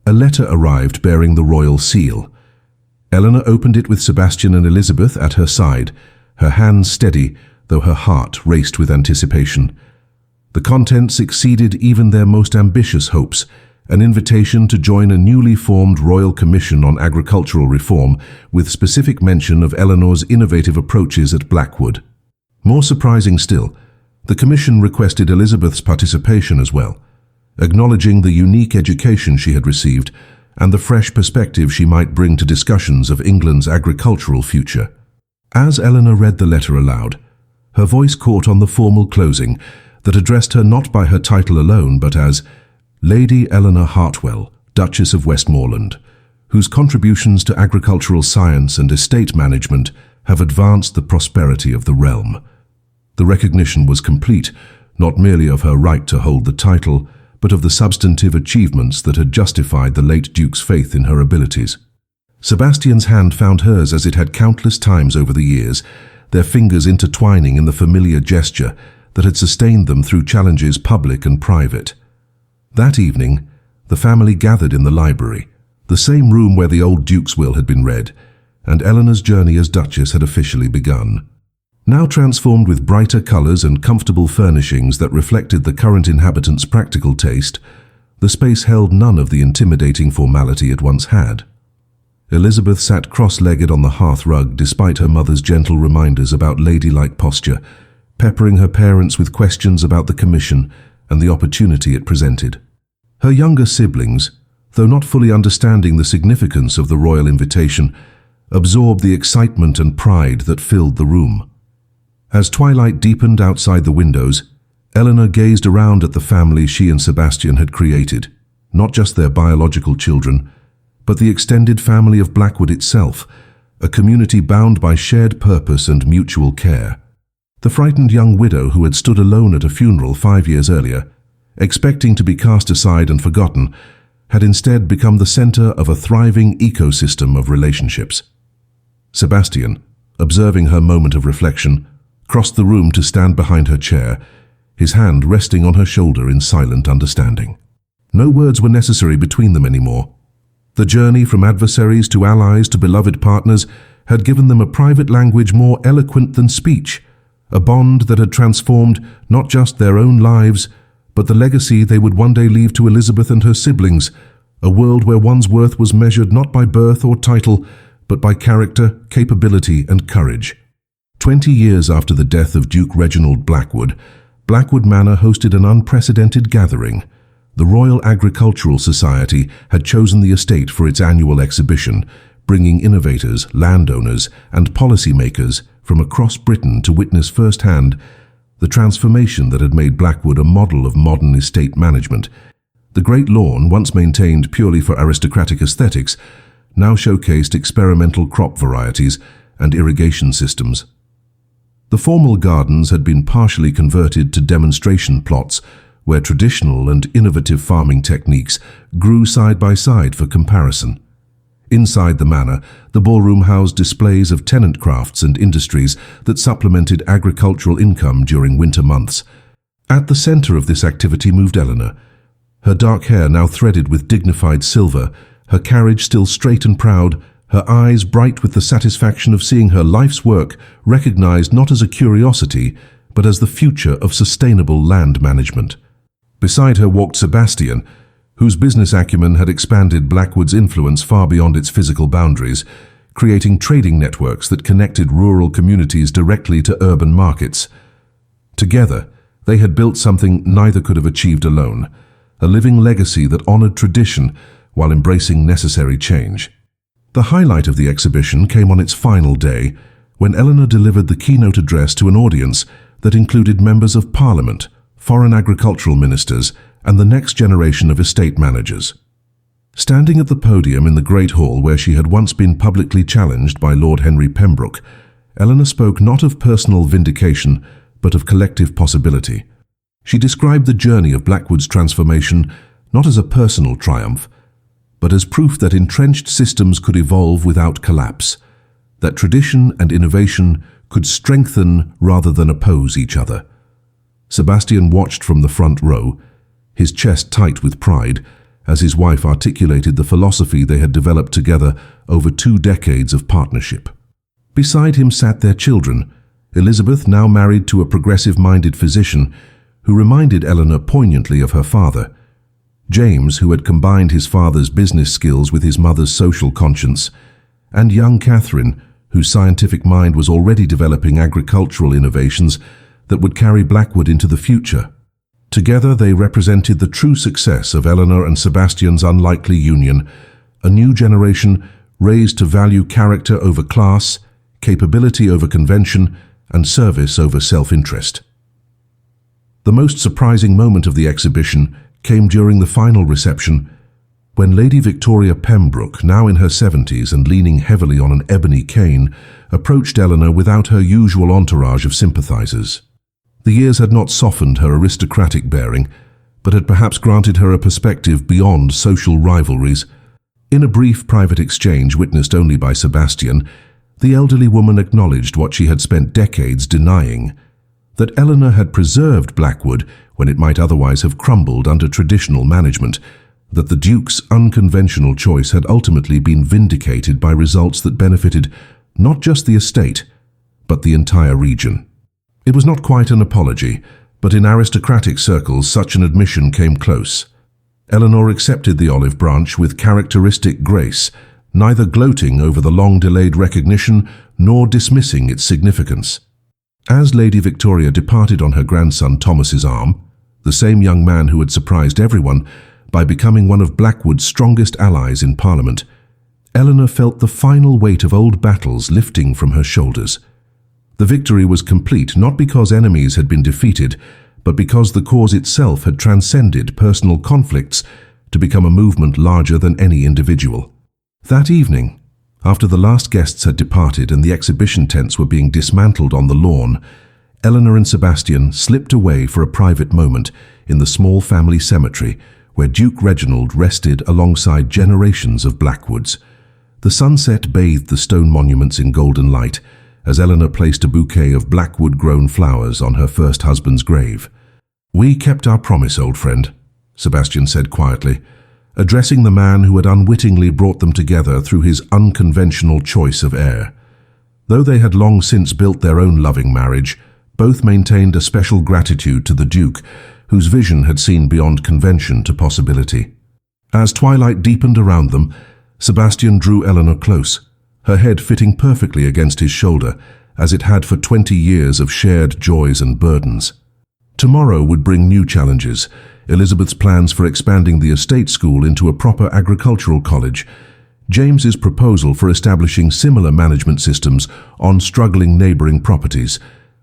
a letter arrived bearing the royal seal. Eleanor opened it with Sebastian and Elizabeth at her side, her hands steady, though her heart raced with anticipation. The contents exceeded even their most ambitious hopes, an invitation to join a newly formed Royal Commission on Agricultural Reform with specific mention of Eleanor's innovative approaches at Blackwood. More surprising still, the commission requested Elizabeth's participation as well, acknowledging the unique education she had received and the fresh perspective she might bring to discussions of England's agricultural future. As Eleanor read the letter aloud, her voice caught on the formal closing that addressed her not by her title alone but as Lady Eleanor Hartwell, Duchess of Westmoreland, whose contributions to agricultural science and estate management have advanced the prosperity of the realm. The recognition was complete, not merely of her right to hold the title, but of the substantive achievements that had justified the late Duke's faith in her abilities. Sebastian's hand found hers as it had countless times over the years, their fingers intertwining in the familiar gesture that had sustained them through challenges public and private. That evening, the family gathered in the library, the same room where the old Duke's will had been read, and Eleanor's journey as Duchess had officially begun. Now transformed with brighter colours and comfortable furnishings that reflected the current inhabitants' practical taste, the space held none of the intimidating formality it once had. Elizabeth sat cross-legged on the hearth rug despite her mother's gentle reminders about ladylike posture, peppering her parents with questions about the commission and the opportunity it presented. Her younger siblings, though not fully understanding the significance of the royal invitation, absorbed the excitement and pride that filled the room. As twilight deepened outside the windows, Eleanor gazed around at the family she and Sebastian had created, not just their biological children, but the extended family of Blackwood itself, a community bound by shared purpose and mutual care. The frightened young widow who had stood alone at a funeral 5 years earlier, expecting to be cast aside and forgotten, had instead become the center of a thriving ecosystem of relationships. Sebastian, observing her moment of reflection, crossed the room to stand behind her chair, his hand resting on her shoulder in silent understanding. No words were necessary between them anymore. The journey from adversaries to allies to beloved partners had given them a private language more eloquent than speech, a bond that had transformed not just their own lives, but the legacy they would one day leave to Elizabeth and her siblings, a world where one's worth was measured not by birth or title, but by character, capability, and courage. 20 years after the death of Duke Reginald Blackwood, Blackwood Manor hosted an unprecedented gathering. The Royal Agricultural Society had chosen the estate for its annual exhibition, bringing innovators, landowners, and policymakers from across Britain to witness firsthand the transformation that had made Blackwood a model of modern estate management. The Great Lawn, once maintained purely for aristocratic aesthetics, now showcased experimental crop varieties and irrigation systems. The formal gardens had been partially converted to demonstration plots where traditional and innovative farming techniques grew side by side for comparison. Inside the manor, the ballroom housed displays of tenant crafts and industries that supplemented agricultural income during winter months. At the center of this activity moved Eleanor, her dark hair now threaded with dignified silver, her carriage still straight and proud, her eyes bright with the satisfaction of seeing her life's work recognized not as a curiosity, but as the future of sustainable land management. Beside her walked Sebastian, whose business acumen had expanded Blackwood's influence far beyond its physical boundaries, creating trading networks that connected rural communities directly to urban markets. Together, they had built something neither could have achieved alone, a living legacy that honored tradition while embracing necessary change. The highlight of the exhibition came on its final day, when Eleanor delivered the keynote address to an audience that included members of Parliament, foreign agricultural ministers, and the next generation of estate managers. Standing at the podium in the Great Hall where she had once been publicly challenged by Lord Henry Pembroke, Eleanor spoke not of personal vindication, but of collective possibility. She described the journey of Blackwood's transformation not as a personal triumph, but as proof that entrenched systems could evolve without collapse, that tradition and innovation could strengthen rather than oppose each other. Sebastian watched from the front row, his chest tight with pride, as his wife articulated the philosophy they had developed together over 2 decades of partnership. Beside him sat their children, Elizabeth, now married to a progressive-minded physician, who reminded Eleanor poignantly of her father. James, who had combined his father's business skills with his mother's social conscience, and young Catherine, whose scientific mind was already developing agricultural innovations that would carry Blackwood into the future. Together they represented the true success of Eleanor and Sebastian's unlikely union, a new generation raised to value character over class, capability over convention, and service over self-interest. The most surprising moment of the exhibition came during the final reception, when Lady Victoria Pembroke, now in her 70s and leaning heavily on an ebony cane, approached Eleanor without her usual entourage of sympathizers. The years had not softened her aristocratic bearing, but had perhaps granted her a perspective beyond social rivalries. In a brief private exchange witnessed only by Sebastian, the elderly woman acknowledged what she had spent decades denying, that Eleanor had preserved Blackwood when it might otherwise have crumbled under traditional management, that the Duke's unconventional choice had ultimately been vindicated by results that benefited not just the estate, but the entire region. It was not quite an apology, but in aristocratic circles such an admission came close. Eleanor accepted the olive branch with characteristic grace, neither gloating over the long-delayed recognition nor dismissing its significance. As Lady Victoria departed on her grandson Thomas's arm, the same young man who had surprised everyone by becoming one of Blackwood's strongest allies in Parliament, Eleanor felt the final weight of old battles lifting from her shoulders. The victory was complete not because enemies had been defeated, but because the cause itself had transcended personal conflicts to become a movement larger than any individual. That evening, after the last guests had departed and the exhibition tents were being dismantled on the lawn, Eleanor and Sebastian slipped away for a private moment in the small family cemetery where Duke Reginald rested alongside generations of Blackwoods. The sunset bathed the stone monuments in golden light as Eleanor placed a bouquet of Blackwood-grown flowers on her first husband's grave. "We kept our promise, old friend," Sebastian said quietly, addressing the man who had unwittingly brought them together through his unconventional choice of heir. Though they had long since built their own loving marriage, both maintained a special gratitude to the Duke, whose vision had seen beyond convention to possibility. As twilight deepened around them, Sebastian drew Eleanor close, her head fitting perfectly against his shoulder, as it had for 20 years of shared joys and burdens. Tomorrow would bring new challenges: Elizabeth's plans for expanding the estate school into a proper agricultural college, James's proposal for establishing similar management systems on struggling neighboring properties,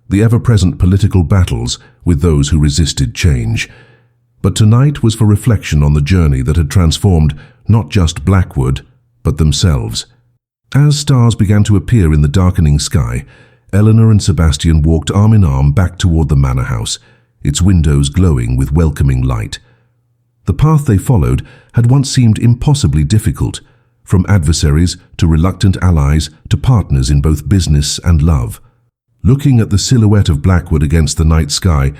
the ever-present political battles with those who resisted change. But tonight was for reflection on the journey that had transformed not just Blackwood, but themselves. As stars began to appear in the darkening sky, Eleanor and Sebastian walked arm in arm back toward the manor house, its windows glowing with welcoming light. The path they followed had once seemed impossibly difficult, from adversaries to reluctant allies to partners in both business and love. Looking at the silhouette of Blackwood against the night sky,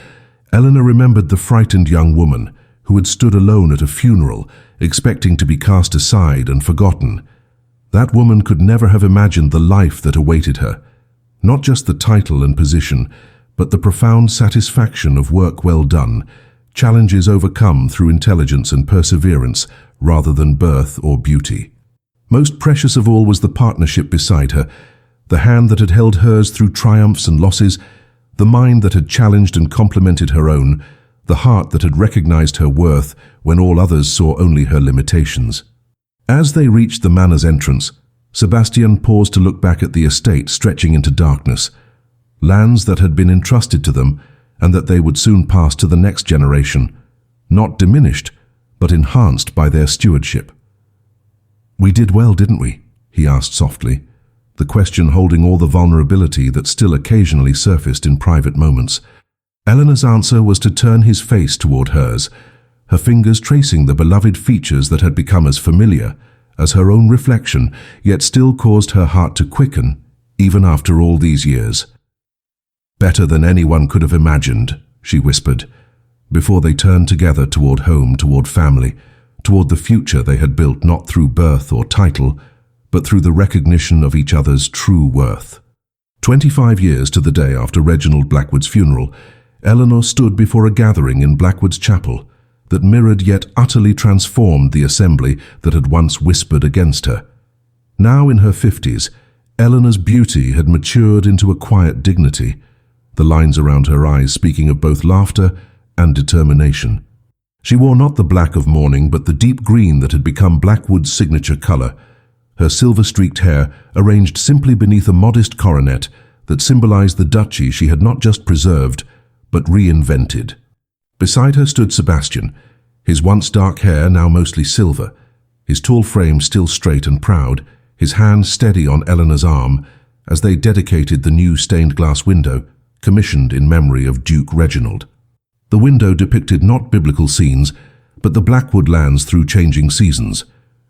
Eleanor remembered the frightened young woman who had stood alone at a funeral, expecting to be cast aside and forgotten. That woman could never have imagined the life that awaited her, not just the title and position, but the profound satisfaction of work well done, challenges overcome through intelligence and perseverance rather than birth or beauty. Most precious of all was the partnership beside her, the hand that had held hers through triumphs and losses, the mind that had challenged and complemented her own, the heart that had recognized her worth when all others saw only her limitations. As they reached the manor's entrance, Sebastian paused to look back at the estate stretching into darkness, lands that had been entrusted to them and that they would soon pass to the next generation, not diminished, but enhanced by their stewardship. "We did well, didn't we?" he asked softly, the question holding all the vulnerability that still occasionally surfaced in private moments. Eleanor's answer was to turn his face toward hers, her fingers tracing the beloved features that had become as familiar as her own reflection, yet still caused her heart to quicken, even after all these years. "Better than anyone could have imagined," she whispered, before they turned together toward home, toward family, toward the future they had built not through birth or title, but through the recognition of each other's true worth. 25 years to the day after Reginald Blackwood's funeral, Eleanor stood before a gathering in Blackwood's chapel that mirrored yet utterly transformed the assembly that had once whispered against her. Now in her 50s, Eleanor's beauty had matured into a quiet dignity, the lines around her eyes speaking of both laughter and determination. She wore not the black of mourning, but the deep green that had become Blackwood's signature color, her silver-streaked hair arranged simply beneath a modest coronet that symbolized the duchy she had not just preserved, but reinvented. Beside her stood Sebastian, his once dark hair now mostly silver, his tall frame still straight and proud, his hand steady on Eleanor's arm as they dedicated the new stained-glass window, commissioned in memory of Duke Reginald. The window depicted not biblical scenes, but the Blackwood lands through changing seasons: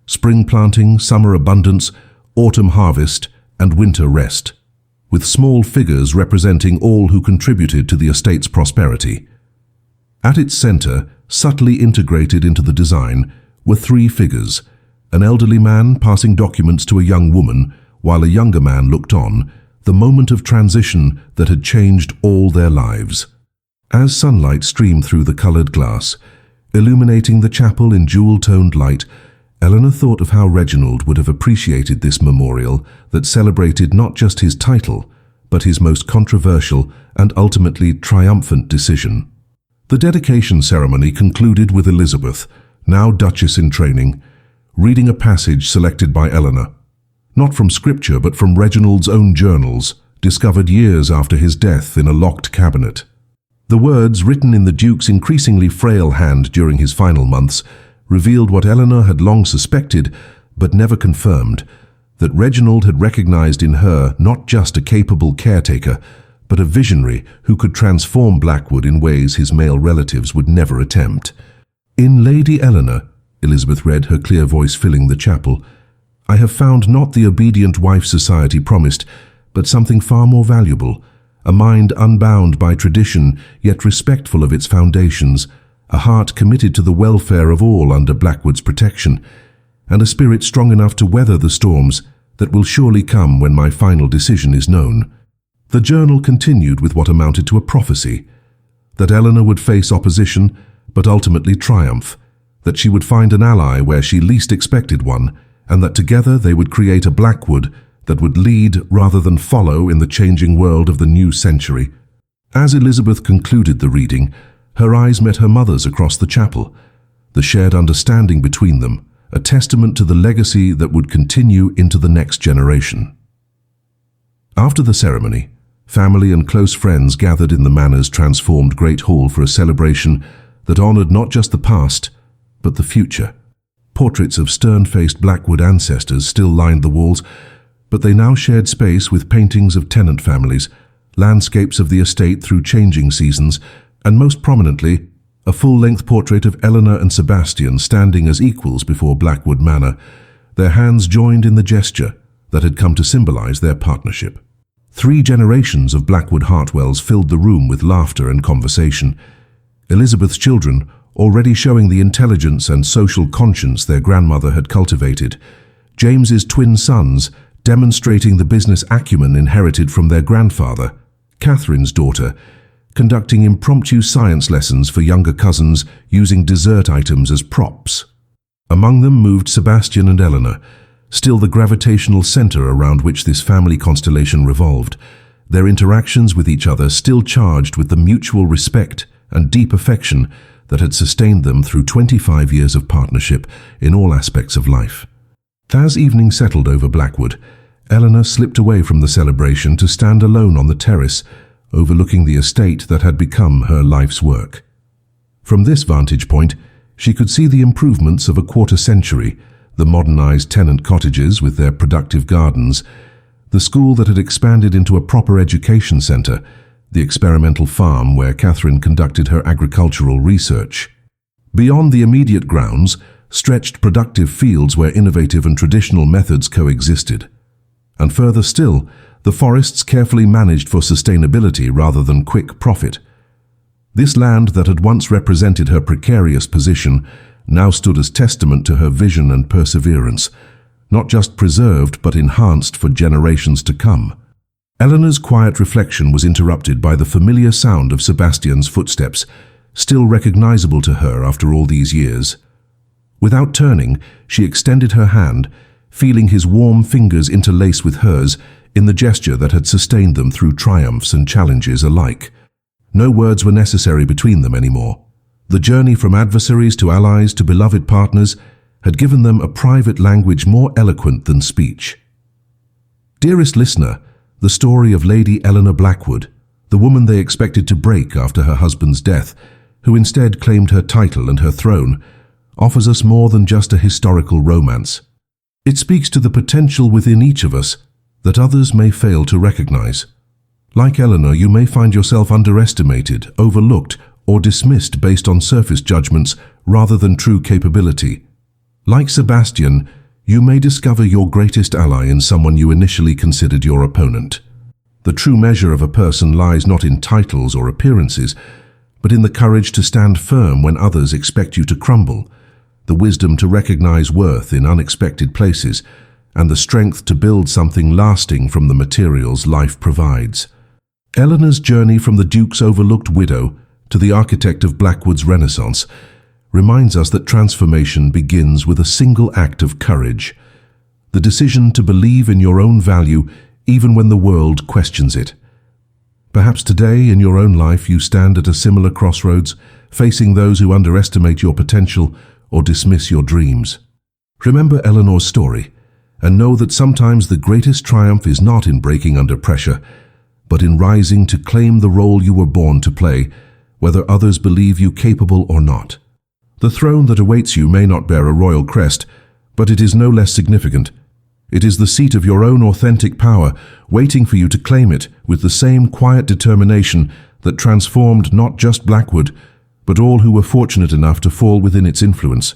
spring planting, summer abundance, autumn harvest, and winter rest, with small figures representing all who contributed to the estate's prosperity. At its center, subtly integrated into the design, were three figures: an elderly man passing documents to a young woman, while a younger man looked on, the moment of transition that had changed all their lives. As sunlight streamed through the colored glass, illuminating the chapel in jewel-toned light, Eleanor thought of how Reginald would have appreciated this memorial that celebrated not just his title, but his most controversial and ultimately triumphant decision. The dedication ceremony concluded with Elizabeth, now Duchess in training, reading a passage selected by Eleanor, not from scripture but from Reginald's own journals, discovered years after his death in a locked cabinet. The words, written in the Duke's increasingly frail hand during his final months, revealed what Eleanor had long suspected but never confirmed, that Reginald had recognized in her not just a capable caretaker, but a visionary who could transform Blackwood in ways his male relatives would never attempt. "In Lady Eleanor," Elizabeth read, her clear voice filling the chapel, "I have found not the obedient wife society promised, but something far more valuable, a mind unbound by tradition, yet respectful of its foundations, a heart committed to the welfare of all under Blackwood's protection, and a spirit strong enough to weather the storms that will surely come when my final decision is known." The journal continued with what amounted to a prophecy: that Eleanor would face opposition, but ultimately triumph, that she would find an ally where she least expected one, and that together they would create a Blackwood that would lead rather than follow in the changing world of the new century. As Elizabeth concluded the reading, her eyes met her mother's across the chapel, the shared understanding between them, a testament to the legacy that would continue into the next generation. After the ceremony, family and close friends gathered in the Manor's transformed Great Hall for a celebration that honored not just the past, but the future. Portraits of stern-faced Blackwood ancestors still lined the walls, but they now shared space with paintings of tenant families, landscapes of the estate through changing seasons, and most prominently, a full-length portrait of Eleanor and Sebastian standing as equals before Blackwood Manor, their hands joined in the gesture that had come to symbolize their partnership. 3 generations of Blackwood Hartwells filled the room with laughter and conversation. Elizabeth's children, already showing the intelligence and social conscience their grandmother had cultivated, James's twin sons, demonstrating the business acumen inherited from their grandfather, Catherine's daughter, conducting impromptu science lessons for younger cousins using dessert items as props. Among them moved Sebastian and Eleanor, still the gravitational center around which this family constellation revolved, their interactions with each other still charged with the mutual respect and deep affection that had sustained them through 25 years of partnership in all aspects of life. As evening settled over Blackwood, Eleanor slipped away from the celebration to stand alone on the terrace, overlooking the estate that had become her life's work. From this vantage point, she could see the improvements of a quarter century, the modernized tenant cottages with their productive gardens, the school that had expanded into a proper education center, the experimental farm where Catherine conducted her agricultural research. Beyond the immediate grounds, stretched productive fields where innovative and traditional methods coexisted. And further still, the forests carefully managed for sustainability rather than quick profit. This land that had once represented her precarious position now stood as testament to her vision and perseverance, not just preserved but enhanced for generations to come. Eleanor's quiet reflection was interrupted by the familiar sound of Sebastian's footsteps, still recognizable to her after all these years. Without turning, she extended her hand, feeling his warm fingers interlace with hers in the gesture that had sustained them through triumphs and challenges alike. No words were necessary between them anymore. The journey from adversaries to allies to beloved partners had given them a private language more eloquent than speech. Dearest listener, the story of Lady Eleanor Blackwood, the woman they expected to break after her husband's death, who instead claimed her title and her throne, offers us more than just a historical romance. It speaks to the potential within each of us that others may fail to recognize. Like Eleanor, you may find yourself underestimated, overlooked, or dismissed based on surface judgments rather than true capability. Like Sebastian, you may discover your greatest ally in someone you initially considered your opponent. The true measure of a person lies not in titles or appearances, but in the courage to stand firm when others expect you to crumble, the wisdom to recognize worth in unexpected places, and the strength to build something lasting from the materials life provides. Eleanor's journey from the Duke's overlooked widow to the architect of Blackwood's Renaissance reminds us that transformation begins with a single act of courage, the decision to believe in your own value even when the world questions it. Perhaps today in your own life you stand at a similar crossroads, facing those who underestimate your potential or dismiss your dreams. Remember Eleanor's story, and know that sometimes the greatest triumph is not in breaking under pressure, but in rising to claim the role you were born to play, whether others believe you capable or not. The throne that awaits you may not bear a royal crest, but it is no less significant. It is the seat of your own authentic power, waiting for you to claim it with the same quiet determination that transformed not just Blackwood, but all who were fortunate enough to fall within its influence.